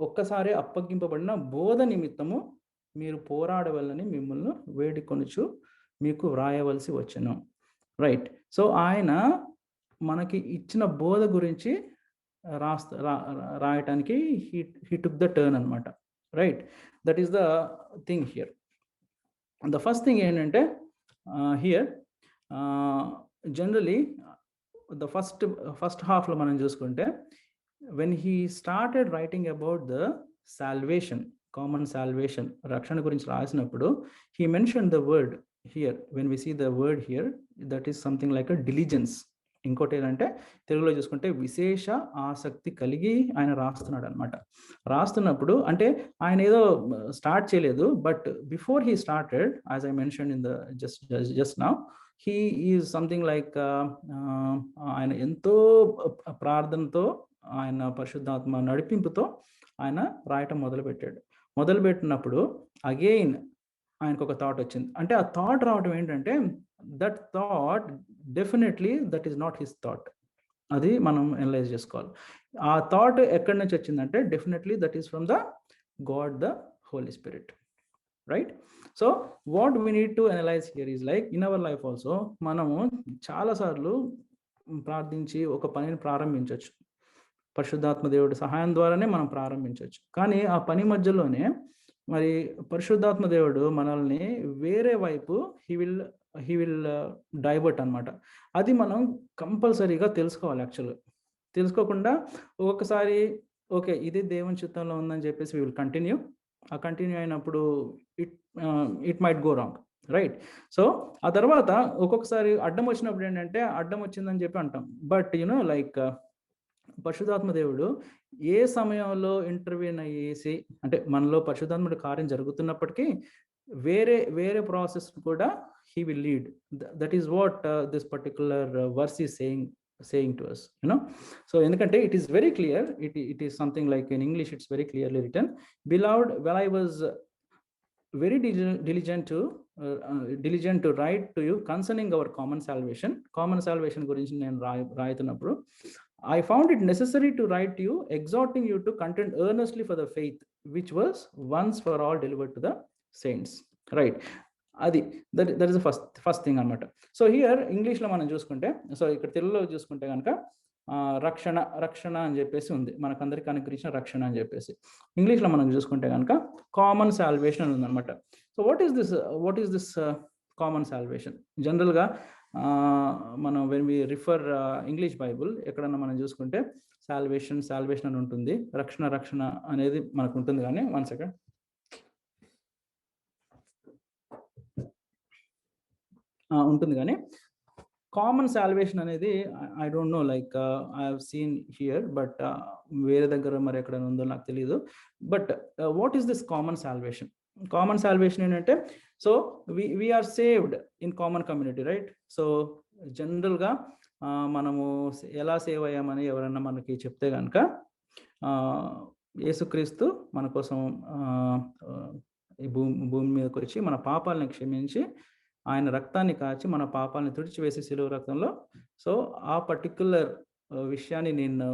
S2: ఒక్కసారి అప్పగింపబడిన బోధ నిమిత్తము మీరు పోరాడవలని మిమ్మల్ని వేడుకొనుచు మీకు వ్రాయవలసి వచ్చెను, రైట్? సో ఆయన మనకి ఇచ్చిన బోధ గురించి రాయటానికి he took the turn అనమాట, right? That is the thing here. The first thing ఏంటంటే, హియర్ జనరలీ ద ఫస్ట్ హాఫ్లో మనం చూసుకుంటే, when he started writing about the salvation, common salvation, రక్షణ గురించి రాసినప్పుడు he mentioned the word here. When we see the word here, that is something like a diligence. ఇంకోటి ఏంటంటే తెలుగులో చూసుకుంటే విశేష ఆసక్తి కలిగి ఆయన రాస్తున్నాడు అనమాట. రాస్తున్నప్పుడు అంటే ఆయన ఏదో స్టార్ట్ చేయలేదు, but before he started, as I mention in the just now, he is something like ఆయన ఎంతో ప్రార్థనతో, ఆయన పరిశుద్ధాత్మ నడిపింపుతో ఆయన రాయటం మొదలుపెట్టినప్పుడు అగైన్ ఆయనకు ఒక థాట్ వచ్చింది. అంటే ఆ థాట్ రావడం ఏంటంటే, that thought definitely that is not his thought. అది మనం అనలైజ్ చేసుకోవాలి. ఆ థాట్ ఎక్కడి నుంచి వచ్చిందంటే definitely that is from the God, the Holy Spirit, right? So what we need to analyze here is like in our life also, మనము చాలాసార్లు ప్రార్థించి ఒక పనిని ప్రారంభించవచ్చు, పరిశుద్ధాత్మ దేవుడి సహాయం ద్వారానే మనం ప్రారంభించవచ్చు. కానీ ఆ పని మధ్యలోనే మరి పరిశుద్ధాత్మ దేవుడు మనల్ని వేరే వైపు హీ విల్ డైవర్ట్ అనమాట. అది మనం కంపల్సరీగా తెలుసుకోవాలి. యాక్చువల్గా తెలుసుకోకుండా ఒక్కొక్కసారి ఓకే ఇది దేవుని చిత్తంలో ఉందని చెప్పేసి వీ విల్ కంటిన్యూ. ఆ కంటిన్యూ అయినప్పుడు it might go wrong, right? So ఆ తర్వాత ఒక్కొక్కసారి అడ్డం వచ్చినప్పుడు ఏంటంటే అడ్డం వచ్చిందని చెప్పి అంటాం. బట్ యునో లైక్ పరిశుద్ధాత్మ దేవుడు ఏ సమయంలో ఇంటర్వ్యూన్ అయ్యేసి, అంటే మనలో పరిశుద్ధాత్ముడి కార్యం జరుగుతున్నప్పటికీ వేరే ప్రాసెస్ కూడా he will lead. That is what this particular verse is saying to us, you know. So ఎందుకంటే it is very clear, it is something like in English it's very clearly written, beloved, when I was very diligent to write to you concerning our common salvation గురించి నేను రాయుతున్నప్పుడు, I found it necessary to write to you, exhorting you to contend earnestly for the faith which was once for all delivered to the saints, right? అది that is the first thing అనమాట. So here ఇంగ్లీష్లో మనం చూసుకుంటే, so ఇక్కడ తెలుగులో చూసుకుంటే కనుక రక్షణ అని చెప్పేసి ఉంది, మనకందరికి అనుగ్రహించిన రక్షణ అని చెప్పేసి. ఇంగ్లీష్లో మనం చూసుకుంటే కనుక కామన్ సాల్వేషన్ అని ఉందన్నమాట. So what is this common salvation? జనరల్గా మనం when we refer English Bible ఎక్కడన్నా మనం చూసుకుంటే సాల్వేషన్ అని ఉంటుంది, రక్షణ అనేది మనకు ఉంటుంది. కానీ 1 సెకండ్, ఉంటుంది. కానీ కామన్ సాల్వేషన్ అనేది I don't know, like I have seen here, but వేరే దగ్గర మరి ఎక్కడ ఉందో నాకు తెలియదు. But what is this common salvation? Common salvation ఏంటంటే, so we are saved in common community, right? So జనరల్గా మనము ఎలా సేవ్ అయ్యామని ఎవరన్నా మనకి చెప్తే కనుక, యేసుక్రీస్తు మన కోసం ఈ భూమి మీదకి వచ్చి మన పాపాలను క్షమించి ఆయన రక్తాన్ని కాచి మన పాపాలను తుడిచివేసి సిలువ రక్తంలో, సో ఆ పర్టిక్యులర్ విషయాన్ని నేను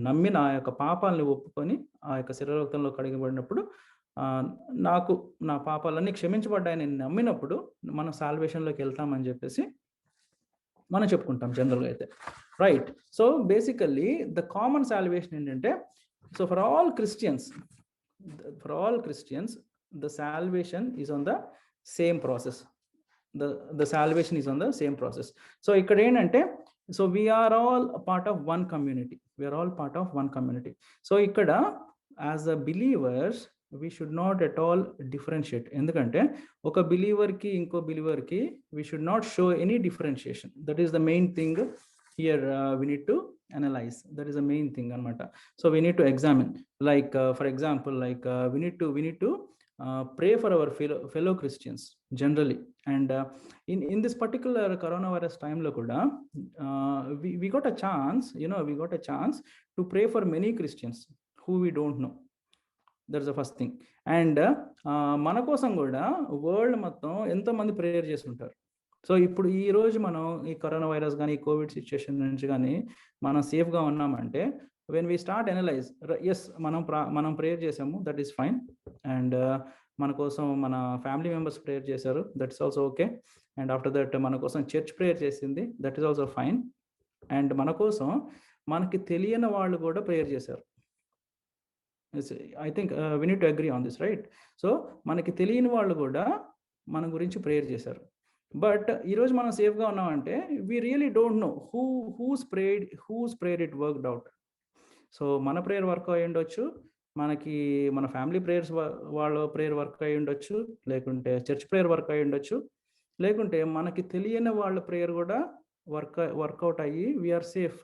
S2: నమ్మి నా యొక్క పాపాలని ఒప్పుకొని ఆ యొక్క సిలువ రక్తంలో కడిగబడినప్పుడు నాకు నా పాపాలన్నీ క్షమించబడ్డాయని నేను నమ్మినప్పుడు మనం సాల్వేషన్లోకి వెళ్తామని చెప్పేసి మనం చెప్పుకుంటాం జనరల్గా అయితే, right? So basically the common salvation ఏంటంటే, so for all Christians the salvation is on the same process. The salvation is on the same process. So ఇక్కడ ఏంటంటే, so we are all a part of one community. So ఇక్కడ as a believers we should not at all differentiate. ఎందుకంటే ఒక బిలీవర్కి ఇంకో బిలీవర్కి we should not show any differentiation. That is the main thing here we need to analyze. That is the main thing anamata. So we need to examine, like for example, like we need to pray for our fellow Christians generally, and in this particular coronavirus time lo kuda we got a chance to pray for many Christians who we don't know. That's the first thing. And మన కోసం కూడా world మొత్తం ఎంతోమంది prayer చేస్తుంటారు. So ఇప్పుడు ఈ రోజు మనం ఈ కరోనా వైరస్ కానీ ఈ కోవిడ్ సిచ్యుయేషన్ నుంచి కానీ మనం సేఫ్గా ఉన్నామంటే, when we start analyze, yes, మనం ప్రేయర్ చేసాము, దట్ ఈస్ ఫైన్. అండ్ మన కోసం మన ఫ్యామిలీ మెంబర్స్ ప్రేయర్ చేశారు, that is also okay. And after that మన కోసం చర్చ్ ప్రేయర్ చేసింది, that is also fine. And మన కోసం మనకి తెలియని వాళ్ళు కూడా ప్రేయర్ చేశారు. I think we need to agree on this, right? సో మనకి తెలియని వాళ్ళు కూడా మన గురించి ప్రేయర్ చేశారు. బట్ ఈరోజు మనం సేఫ్గా ఉన్నామంటే we really don't know whose prayer it worked out. So మన ప్రేయర్ వర్క్ అయ్యి ఉండొచ్చు, మనకి మన ఫ్యామిలీ ప్రేయర్స్ వాళ్ళ ప్రేయర్ వర్క్ అయి ఉండొచ్చు, లేకుంటే చర్చ్ ప్రేయర్ వర్క్ అయి ఉండొచ్చు, లేకుంటే మనకి తెలియని వాళ్ళ ప్రేయర్ కూడా వర్కౌట్ అయ్యి we're safe,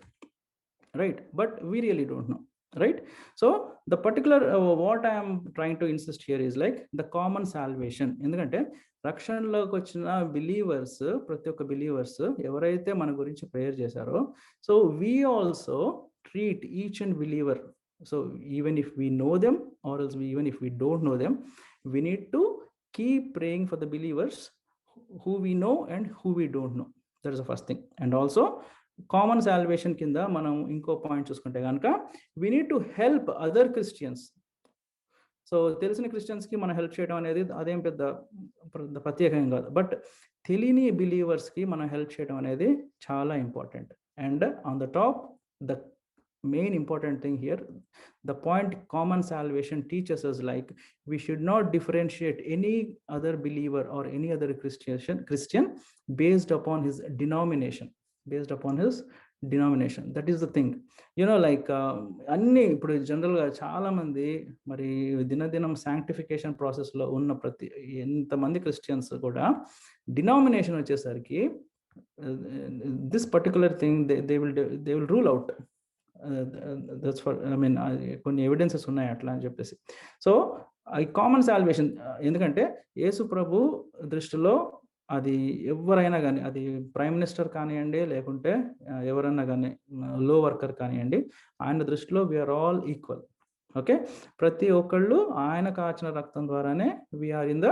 S2: right? But we really don't know, right? So the particular what I am trying to insist here is like the common salvation. ఎందుకంటే రక్షణలోకి వచ్చిన బిలీవర్స్, ప్రతి ఒక్క బిలీవర్స్ ఎవరైతే మన గురించి ప్రేయర్ చేశారో, so we also treat each and believer. So even if we know them or else even if we don't know them, we need to keep praying for the believers who we know and who we don't know. That is the first thing. And also common salvation కింద మనం ఇంకో point చూసుకుంటే కనుక we need to help other Christians. So తెలిసిన క్రిస్టియన్స్కి మనం help చేయడం అనేది అదేం పెద్ద ప్రత్యేకం కాదు, బట్ తెలియని బిలీవర్స్కి మనం హెల్ప్ చేయడం అనేది చాలా important. And on the top, the main important thing here, the point common salvation teaches us like we should not differentiate any other believer or any other Christian based upon his denomination. That is the thing, you know, like అన్ని ఇప్పుడు జనరల్గా చాలా మంది మరి దినదినం sanctification ప్రాసెస్లో ఉన్న ప్రతి ఎంతమంది క్రిస్టియన్స్ కూడా డినామినేషన్ వచ్చేసరికి this particular thing they will rule out. That's for కొన్ని ఎవిడెన్సెస్ ఉన్నాయి అట్లా అని చెప్పేసి. సో ఈ కామన్ సాల్వేషన్, ఎందుకంటే యేసు ప్రభు దృష్టిలో అది ఎవరైనా కానీ, అది ప్రైమ్ మినిస్టర్ కానివ్వండి, లేకుంటే ఎవరైనా కానీ, లో వర్కర్ కానివ్వండి, ఆయన దృష్టిలో వీఆర్ ఆల్ ఈక్వల్. ఓకే, ప్రతి ఒక్కళ్ళు ఆయన కాచిన రక్తం ద్వారానే we're in the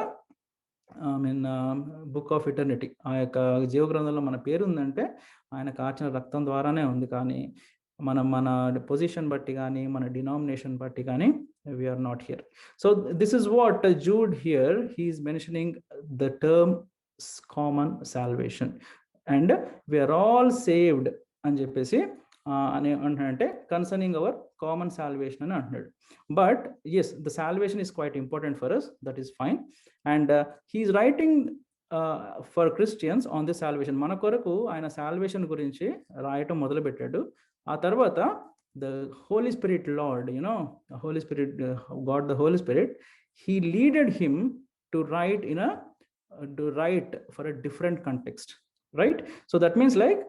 S2: book of eternity. ఆ యొక్క జీవగ్రంథంలో మన పేరు ఉందంటే ఆయన కాచిన రక్తం ద్వారానే ఉంది. కానీ మన పొజిషన్ బట్టి కానీ, మన డినామినేషన్ బట్టి కానీ we're not here. So this is what Jude here he's mentioning the term common salvation. And we're all saved అని చెప్పేసి అంటే కన్సర్నింగ్ అవర్ కామన్ సాల్వేషన్ అని అంటున్నాడు. But yes, the salvation is quite important for us, that is fine. And he's writing for Christians on the salvation. మన కొరకు ఆయన salvation గురించి రాయటం మొదలుపెట్టాడు. ఆ తర్వాత the Holy Spirit Lord, you know, Holy Spirit God, the Holy Spirit, he leaded him to write for a different context, right? So that means like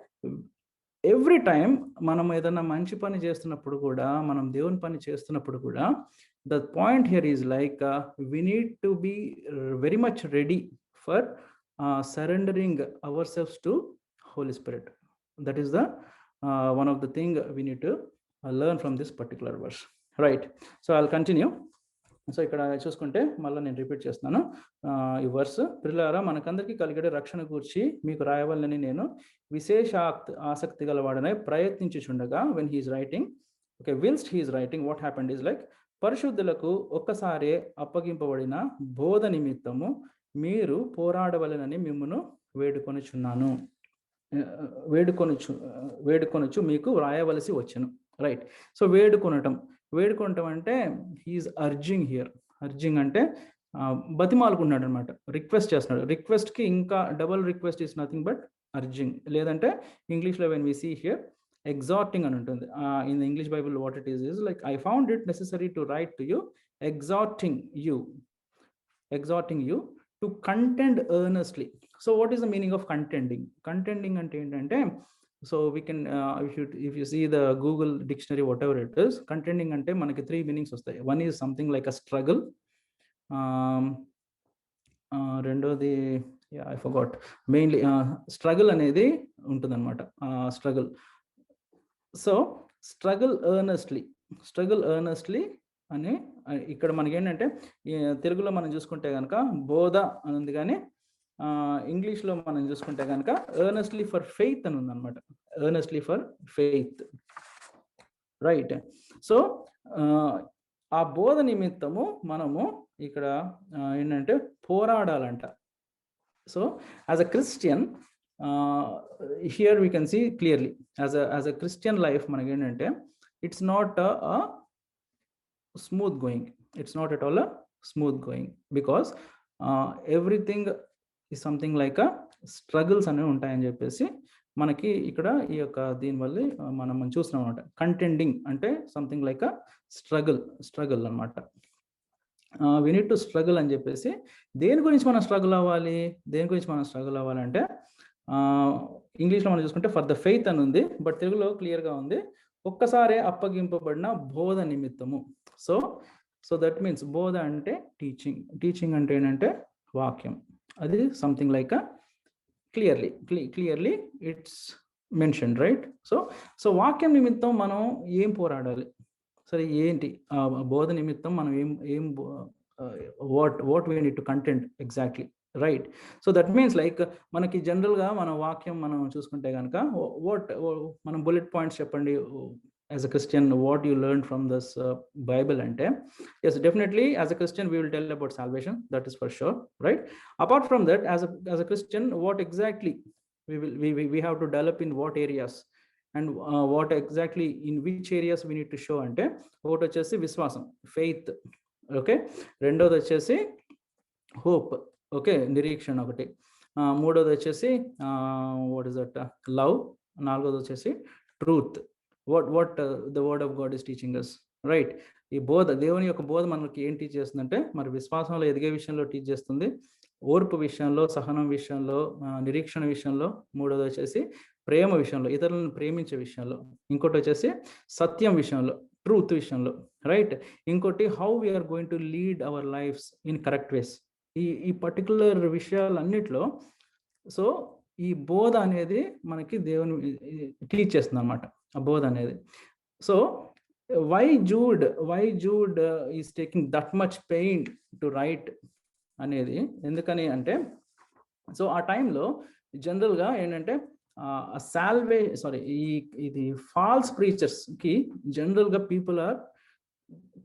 S2: every time మనం ఏదైనా మంచి పని చేస్తున్నప్పుడు కూడా, మనం దేవుని పని చేస్తున్నప్పుడు కూడా, the point here is like we need to be very much ready for surrendering our selfs to Holy Spirit. That is the one of the thing we need to learn from this particular verse, right? So I'll continue. So ఇక్కడ చూసుకుంటే మళ్ళీ నేను repeat చేస్తున్నాను ఈ verse. ప్రియులారా, మనకందరికీ కలిగే రక్షణ గురించి మీకు రాయవాలని నేను విశేష ఆసక్తి గలవాడనై ప్రయత్నించుచుండగా, when he's writing, okay, whilst he's writing, what happened is like, పరిశుద్ధులకు ఒక్కసారి అప్పగింపబడిన బోధ నిమిత్తము మీరు పోరాడవలెనని మిమ్మును వేడుకొనుచు మీకు వ్రాయవలసి వచ్చెను, రైట్? సో వేడుకొనటం అంటే హీఈస్ అర్జింగ్ హియర్. అర్జింగ్ అంటే బతిమాలుకుంటున్నాడు అనమాట, రిక్వెస్ట్ చేస్తున్నాడు. రిక్వెస్ట్కి ఇంకా double request is nothing but urging. లేదంటే ఇంగ్లీష్లో when we see here exhorting అని ఉంటుంది. In the English Bible what it is like, I found it necessary to write to you exhorting you to contend earnestly. So what is the meaning of contending? Contending ante entante, so we can if you see the Google dictionary, whatever it is, contending ante manaki three meanings vastayi. One is something like a struggle, rendodi I forgot, mainly struggle anedi untund anamata, struggle. So struggle earnestly అని ఇక్కడ మనకి ఏంటంటే తెలుగులో మనం చూసుకుంటే కనుక బోధ అని ఉంది, కానీ ఇంగ్లీష్లో మనం చూసుకుంటే కనుక ఎర్నెస్ట్లీ ఫర్ ఫెయిత్ అని ఉందన్నమాట. Earnestly for faith, right? So ఆ బోధ నిమిత్తము మనము ఇక్కడ ఏంటంటే పోరాడాలంట. So as a Christian, here we can see clearly, as a Christian life మనకి ఏంటంటే it's not smooth going. It's not at all a smooth going, because everything is something like a struggles అనేవి ఉంటాయని చెప్పేసి మనకి ఇక్కడ ఈ యొక్క దీనివల్ల మనం చూస్తున్నాం అనమాట. కంటెండింగ్ అంటే సంథింగ్ లైక్ అ స్ట్రగుల్ అనమాట. వి నీడ్ టు స్ట్రగుల్ అని చెప్పేసి, దేని గురించి మనం స్ట్రగుల్ అవ్వాలి అంటే ఇంగ్లీష్లో మనం చూసుకుంటే ఫర్ ద ఫెయిత్ అని ఉంది, బట్ తెలుగులో క్లియర్గా ఉంది ఒక్కసారి అప్పగింపబడిన బోధ నిమిత్తము. సో దట్ మీన్స్ బోధ అంటే టీచింగ్ అంటే ఏంటంటే వాక్యం. అది something like clearly it's mention, right? So వాక్యం నిమిత్తం మనం ఏం పోరాడాలి, సరే ఏంటి బోధ నిమిత్తం మనం ఏం what we need to content exactly, right? So that means like మనకి జనరల్గా మన వాక్యం మనం చూసుకుంటే కనుక మనం బుల్లెట్ పాయింట్స్ చెప్పండి as a Christian, what you learned from this Bible ante, yes, definitely as a Christian we will tell about salvation, that is for sure, right? Apart from that, as a Christian, what exactly we have to develop in what areas, and what exactly in which areas we need to show ante, ఒకటి వచ్చేసి విశ్వాసం, faith, okay, రెండోది వచ్చేసి hope, okay, నిరీక్షణ ఒకటి, మూడోది వచ్చేసి what is that, love, నాలుగోది వచ్చేసి truth, what the word of God is teaching us, right? ఈ బోధ, దేవుని యొక్క బోధ మనకి ఏం టీచ్ చేస్తుందంటే మరి విశ్వాసంలో ఎదిగే విషయంలో టీచ్ చేస్తుంది, ఓర్పు విషయంలో, సహనం విషయంలో, నిరీక్షణ విషయంలో, మూడోది వచ్చేసి ప్రేమ విషయంలో, ఇతరులను ప్రేమించే విషయంలో, ఇంకోటి వచ్చేసి సత్యం విషయంలో, ట్రూత్ విషయంలో, రైట్? ఇంకోటి how we are going to lead our lives in correct ways. ఈ పర్టికులర్ విషయాలన్నిట్లో సో ఈ బోధ అనేది మనకి దేవుని టీచ్ చేస్తుంది అన్నమాట, ఆ బోధ అనేది. So why Jude is taking that much pain to write అనేది ఎందుకని అంటే, సో ఆ టైంలో జనరల్గా ఏంటంటే ఇది ఫాల్స్ ప్రీచర్స్కి జనరల్గా people are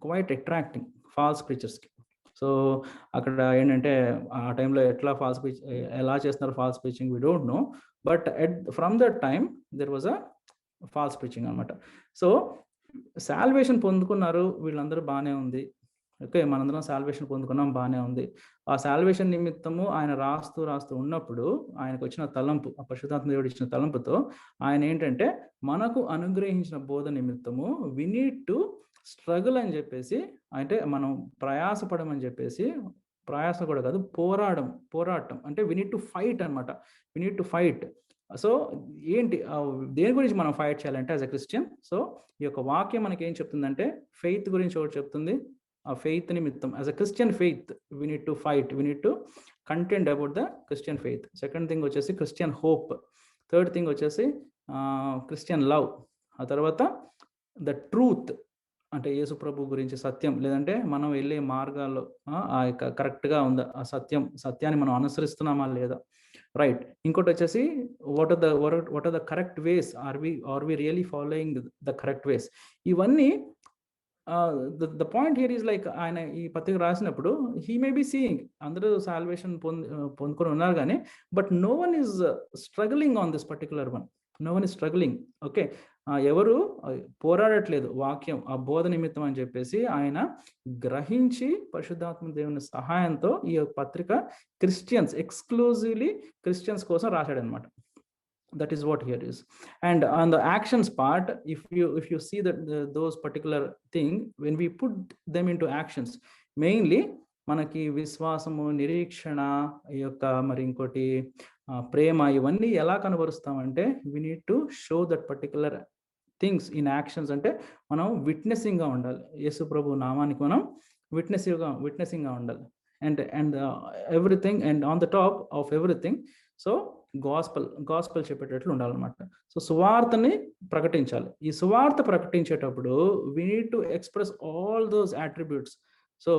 S2: quite attracting false ప్రీచర్స్కి. సో అక్కడ ఏంటంటే ఆ టైంలో ఎలా చేస్తున్నారు false preaching we don't know, but from that time there was a false preaching అనమాట. సో సాల్వేషన్ పొందుకున్నారు వీళ్ళందరూ, బాగానే ఉంది, ఓకే, మనందరం సాల్వేషన్ పొందుకున్నాం, బాగానే ఉంది. ఆ సాల్వేషన్ నిమిత్తము ఆయన రాస్తూ ఉన్నప్పుడు ఆయనకు వచ్చిన తలంపు, ఆ పరిశుద్ధాత్మ దేవుడు ఇచ్చిన తలంపుతో ఆయన ఏంటంటే మనకు అనుగ్రహించిన బోధ నిమిత్తము వి నీడ్ టు స్ట్రగుల్ అని చెప్పేసి, అంటే మనం ప్రయాసపడమని చెప్పేసి, ప్రయాస కూడా కాదు పోరాటం అంటే వి నీడ్ టు ఫైట్ అనమాట, we need to fight. So ఏంటి దేని గురించి మనం ఫైట్ చేయాలంటే యాజ్ అ క్రిస్టియన్, సో ఈ యొక్క వాక్యం మనకి ఏం చెప్తుందంటే ఫెయిత్ గురించి ఒకటి చెప్తుంది. ఆ ఫెయిత్ నిమిత్తం as a Christian faith we need to fight, we need to contend about the Christian faith. Second thing వచ్చేసి క్రిస్టియన్ హోప్. థర్డ్ థింగ్ వచ్చేసి క్రిస్టియన్ లవ్. ఆ తర్వాత ద ట్రూత్ అంటే యేసు ప్రభు గురించి సత్యం, లేదంటే మనం వెళ్ళే మార్గాల్లో ఆ యొక్క కరెక్ట్గా ఉందా, ఆ సత్యాన్ని మనం అనుసరిస్తున్నామా లేదా, రైట్? ఇంకోటి వచ్చేసి what are the correct ways, are we really following the correct ways. ఇవన్నీ the point here is like ఆయన ఈ పత్రిక రాసినప్పుడు హీ మే బి సీయింగ్ అందరూ సాల్వేషన్ పొందుకొని ఉన్నారు కానీ, but no one is struggling on this particular one, no one is struggling, okay. ఎవరు పోరాడట్లేదు వాక్యం ఆ బోధ నిమిత్తం అని చెప్పేసి ఆయన గ్రహించి పరిశుద్ధాత్మ దేవుని సహాయంతో ఈ పత్రిక క్రిస్టియన్స్, ఎక్స్క్లూజివ్లీ క్రిస్టియన్స్ కోసం రాశాడనమాట. That is what here is. And on the actions part, if you see that those particular thing, when we put them into actions, mainly మనకి విశ్వాసము, నిరీక్షణ, ఈ యొక్క మరి ఇంకోటి ప్రేమ, ఇవన్నీ ఎలా కనబరుస్తామంటే we need to show that particular things in actions. అంటే మనం విట్నెసింగ్గా ఉండాలి, యేసు ప్రభు నామానికి మనం విట్నెసింగ్గా ఉండాలి. And everything, and on the top of everything, so gospel చెప్పేటట్లు ఉండాలన్నమాట. సో సువార్తని ప్రకటించాలి. ఈ సువార్త ప్రకటించేటప్పుడు we need to express all those attributes. So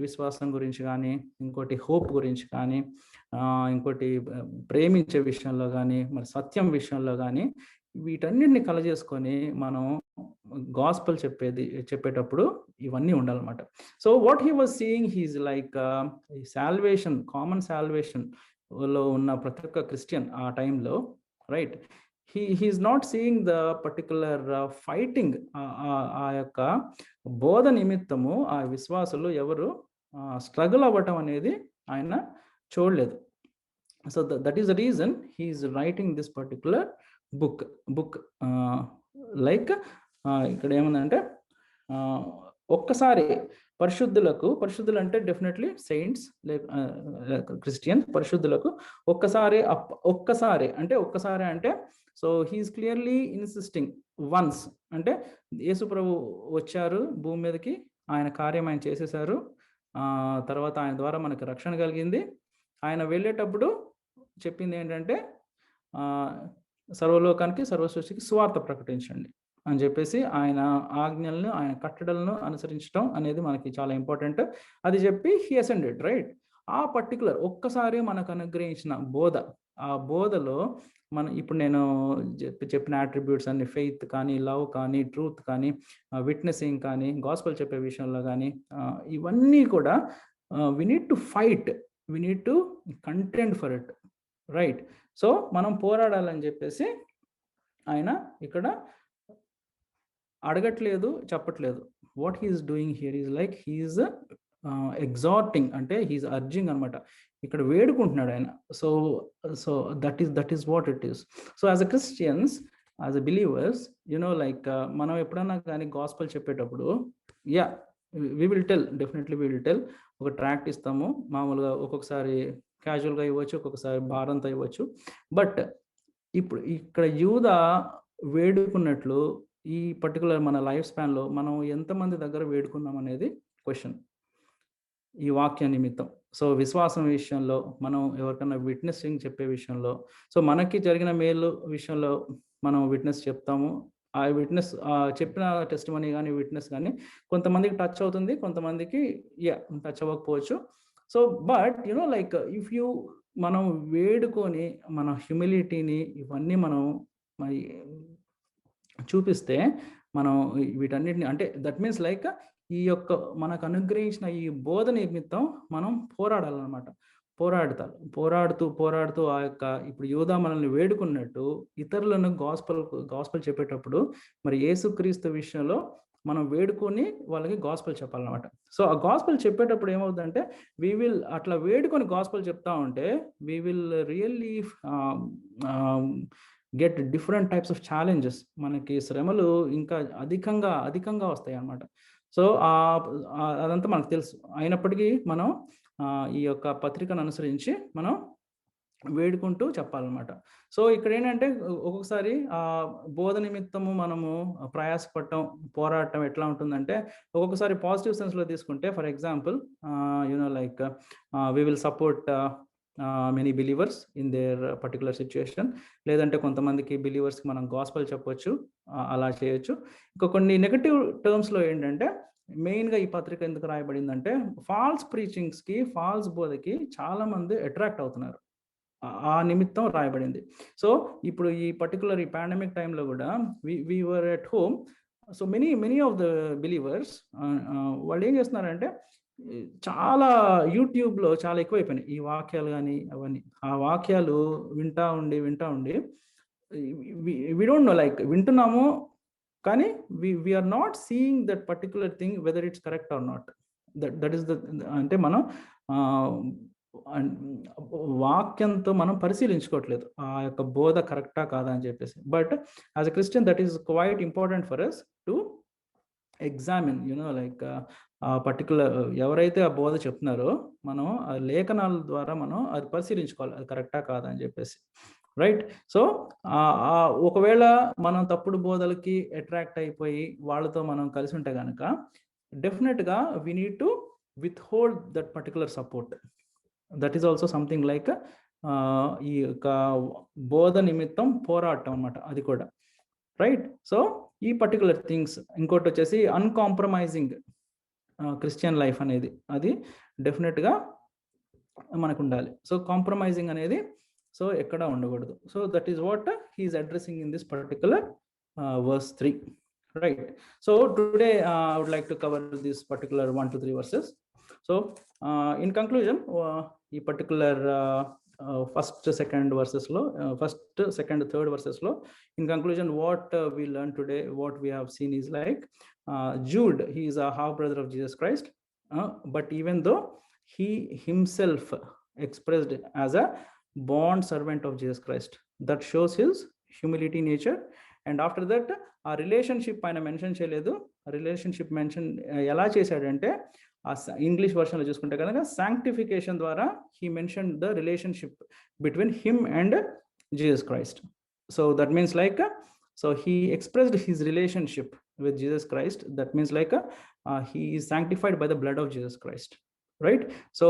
S2: విశ్వాసం గురించి కానీ, ఇంకోటి హోప్ గురించి కానీ, ఇంకోటి ప్రేమించే విషయంలో కానీ, మరి సత్యం విషయంలో కానీ, వీటన్నిటిని కలజేసుకొని మనం గాస్పల్ చెప్పేటప్పుడు ఇవన్నీ ఉండాలన్నమాట. So what he was seeing, he's like salvation, common salvation లో ఉన్న ప్రతి ఒక్క క్రిస్టియన్ ఆ టైంలో, right, he's not seeing the particular fighting. ఆ యొక్క బోధ నిమిత్తము ఆ విశ్వాసులు ఎవరు స్ట్రగుల్ అవ్వటం అనేది ఆయన చూడలేదు. So that is the reason he is writing this particular book. Like ఇక్కడ ఏముందంటే ఒక్కసారి పరిశుద్ధులు అంటే డెఫినెట్లీ సెయింట్స్ క్రిస్టియన్ పరిశుద్ధులకు ఒక్కసారి అంటే so he's clearly insisting once అంటే యేసు ప్రభు వచ్చారు భూమి మీదకి, ఆయన కార్యం ఆయన చేసేసారు, తర్వాత ఆయన ద్వారా మనకు రక్షణ కలిగింది. ఆయన వెళ్ళేటప్పుడు చెప్పింది ఏంటంటే సర్వలోకానికి సర్వసృష్టికి సువార్త ప్రకటించండి అని చెప్పేసి ఆయన ఆజ్ఞలను ఆయన కట్టడలను అనుసరించడం అనేది మనకి చాలా ఇంపార్టెంట్. అది చెప్పి హీ అసెండెడ్, రైట్? ఆ పర్టికులర్ ఒక్కసారి మనకు అనుగ్రహించిన బోధ, ఆ బోధలో ఇప్పుడు నేను చెప్పిన అట్రిబ్యూట్స్ అన్ని ఫెయిత్ కానీ, లవ్ కానీ, ట్రూత్ కానీ, విట్నెసింగ్ కానీ, గాస్పెల్ చెప్పే విషయంలో కానీ, ఇవన్నీ కూడా we need to fight, we need to contend for it, right? So మనం పోరాడాలని చెప్పేసి ఆయన ఇక్కడ అడగట్లేదు, చెప్పట్లేదు. What he's doing here is like he's exhorting, అంటే హీఈస్ అర్జింగ్ అనమాట. ఇక్కడ వేడుకుంటున్నాడు ఆయన. So that is what it is. So as a Christians, as a believers, like మనం ఎప్పుడన్నా కానీ గాస్పెల్ చెప్పేటప్పుడు we will tell, definitely we will tell. ఒక ట్రాక్ట్ ఇస్తాము, మామూలుగా ఒక్కొక్కసారి క్యాజువల్గా ఇవ్వచ్చు, ఒక్కొక్కసారి భారంతో ఇవ్వచ్చు. బట్ ఇప్పుడు ఇక్కడ యూదా వేడుకున్నట్లు ఈ పర్టికులర్ మన లైఫ్ స్పాన్లో మనం ఎంతమంది దగ్గర వేడుకున్నాం అనేది క్వశ్చన్ ఈ వాక్య నిమిత్తం. సో విశ్వాసం విషయంలో, మనం ఎవరికైనా విట్నెసింగ్ చెప్పే విషయంలో, సో మనకి జరిగిన మేలు విషయంలో మనం విట్నెస్ చెప్తాము. ఆ విట్నెస్ చెప్పిన టెస్టిమనీ కానీ, విట్నెస్ కానీ కొంతమందికి టచ్ అవుతుంది, కొంతమందికి టచ్ అవ్వకపోవచ్చు. సో బట్ లైక్ ఇఫ్ మనం వేడుకొని మన హ్యూమిలిటీని ఇవన్నీ మనం మరి చూపిస్తే, మనం వీటన్నిటిని, అంటే దట్ మీన్స్ లైక్ ఈ యొక్క మనకు అనుగ్రహించిన ఈ బోధ నిమిత్తం మనం పోరాడాలన్నమాట. పోరాడుతూ ఆ యొక్క ఇప్పుడు యూదా మనల్ని వేడుకున్నట్టు ఇతరులను గాస్పెల్ చెప్పేటప్పుడు మరి యేసుక్రీస్తు విషయంలో మనం వేడుకొని వాళ్ళకి గాస్పెల్ చెప్పాలన్నమాట. సో ఆ గాస్పెల్ చెప్పేటప్పుడు ఏమవుతుందంటే, వీ విల్ అట్లా వేడుకొని గాస్పెల్ చెప్తా ఉంటే we will really get different types of challenges. మనకి శ్రమలు ఇంకా అధికంగా వస్తాయి అన్నమాట. సో అదంతా మనకు తెలుసు. అయినప్పటికీ మనం ఈ యొక్క పత్రికను అనుసరించి మనం వేడుకుంటూ చెప్పాలన్నమాట. సో ఇక్కడ ఏంటంటే ఒక్కొక్కసారి బోధ నిమిత్తము మనము ప్రయాసపడటం, పోరాటం ఎట్లా ఉంటుందంటే, ఒక్కొక్కసారి పాజిటివ్ సెన్స్లో తీసుకుంటే, for example like we will support many believers in there particular situation. లేదంటే కొంతమందికి బిలీవర్స్కి మనం గాస్పెల్ చెప్పొచ్చు, అలా చేయొచ్చు. ఇంకా కొన్ని నెగటివ్ టర్మ్స్లో ఏంటంటే, మెయిన్గా ఈ పత్రిక ఎందుకు రాయబడిందంటే, ఫాల్స్ ప్రీచింగ్స్కి, ఫాల్స్ బోధకి చాలామంది అట్రాక్ట్ అవుతున్నారు, ఆ నిమిత్తం రాయబడింది. సో ఇప్పుడు ఈ పర్టికులర్ ఈ పాండమిక్ టైంలో కూడా we were at home. So many of the believers వాళ్ళు ఏం చేస్తున్నారంటే, చాలా యూట్యూబ్లో చాలా ఎక్కువైపోయినాయి ఈ వాక్యాలు కానీ అవన్నీ. ఆ వాక్యాలు వింటా ఉండి వి డోంట్ నో, లైక్ వింటున్నాము కానీ we are not seeing that particular thing whether it's correct or not. That is the, అంటే మనం వాక్యంతో మనం పరిశీలించుకోవట్లేదు ఆ యొక్క బోధ కరెక్టా కాదా అని చెప్పేసి. But as a Christian that is quite important for us to examine, like ఆ పర్టికులర్ ఎవరైతే ఆ బోధ చెప్తున్నారో మనం ఆ లేఖనాల ద్వారా మనం అది పరిశీలించుకోవాలి, అది కరెక్టా కాదా అని చెప్పేసి, రైట్? సో ఒకవేళ మనం తప్పుడు బోధలకి అట్రాక్ట్ అయిపోయి వాళ్ళతో మనం కలిసి ఉంటే కనుక డెఫినెట్గా we need to withhold that particular support. That is also something like ఈ యొక్క బోధ నిమిత్తం పోరాటం అన్నమాట, అది కూడా, రైట్? సో ఈ పర్టికులర్ థింగ్స్. ఇంకోటి వచ్చేసి అన్కాంప్రమైజింగ్ క్రిస్టియన్ లైఫ్ అనేది, అది డెఫినెట్గా మనకు ఉండాలి. సో కాంప్రమైజింగ్ అనేది సో ఎక్కడ ఉండకూడదు. So that is what he's addressing in this particular verse 3, right? So today I would like to cover this particular 1 to 3 verses. So in conclusion, ఈ particular first second వర్సెస్లో, first second third వర్సెస్లో, in conclusion what we learn today, what we have seen is like Jude, he is a half brother of Jesus Christ, but even though he himself expressed as a bond servant of Jesus Christ. That shows his humility nature. And after that, ఆ relationship ఆయన mention చేయలేదు. Relationship mention ఎలా చేశాడంటే, ఆ English వర్షన్లో చూసుకుంటే కనుక sanctification ద్వారా he mention the relationship between him and Jesus Christ. So that means like, so he expressed his relationship with Jesus Christ. That means like he is sanctified by the blood of Jesus Christ, right? So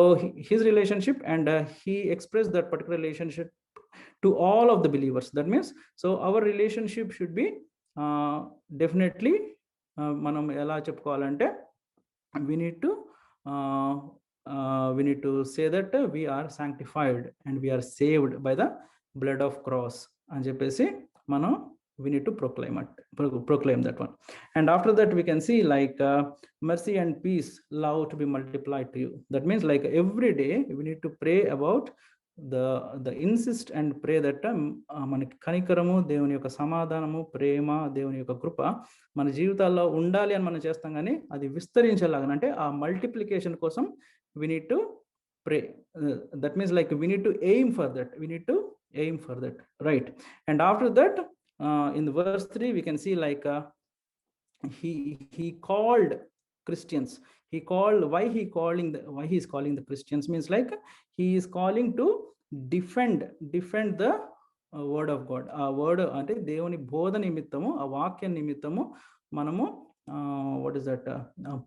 S2: his relationship, and he expressed that particular relationship to all of the believers. That means, so our relationship should be definitely manam ela cheppukovalante, we need to say that we are sanctified and we are saved by the blood of cross ani cheppesi manam we need to proclaim that one. And after that we can see like mercy and peace, love to be multiplied to you. That means like every day we need to pray about the insist and pray that మనకి కనికరము, దేవుని యొక్క సమాధానము, ప్రేమ, దేవుని యొక్క కృప మన జీవితాల్లో ఉండాలి అని మనం చేస్తాం, కానీ అది విస్తరించేలాగా, అంటే ఆ మల్టిప్లికేషన్ కోసం we need to pray. That means like we need to aim for that, right? And after that, in the verse 3 we can see like he called Christians. Why he is calling the Christians means like he is calling to defend the word of God. ఆ word అంటే దేవుని బోధ నిమిత్తము, ఆ వాక్య నిమిత్తము మనము what is that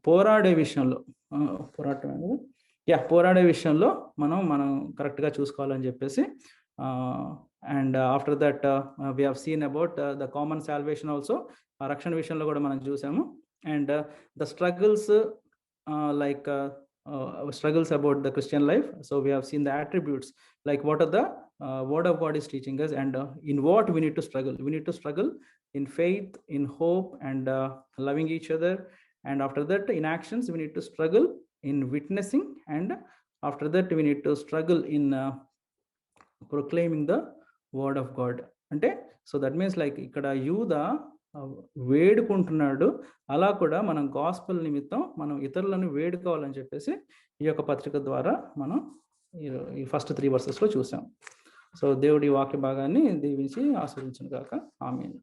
S2: పోరాడే విషయంలో పోరాడే విషయంలో మనం కరెక్ట్గా చూసుకోవాలని చెప్పేసి. And after that we have seen about the common salvation also, రక్షణ విషయంలో కూడా మనం చూసాము. And the struggles struggles about the Christian life. So we have seen the attributes, like what are the word of God is teaching us, and in what we need to struggle. We need to struggle in faith, in hope, and loving each other. And after that, in actions we need to struggle in witnessing, and after that we need to struggle in proclaiming the word of God. అంటే so that means like ఇక్కడ యూదా వేడుకుంటున్నాడు, అలా కూడా మనం gospel నిమిత్తం మనం ఇతరులను వేడుకోవాలని చెప్పేసి ఈ యొక్క పత్రిక ద్వారా మనం ఈ ఫస్ట్ 3 వర్సెస్లో చూసాం. సో దేవుడి వాక్య భాగాన్ని దీవించి ఆస్వాదించును గాక. ఆమేన్.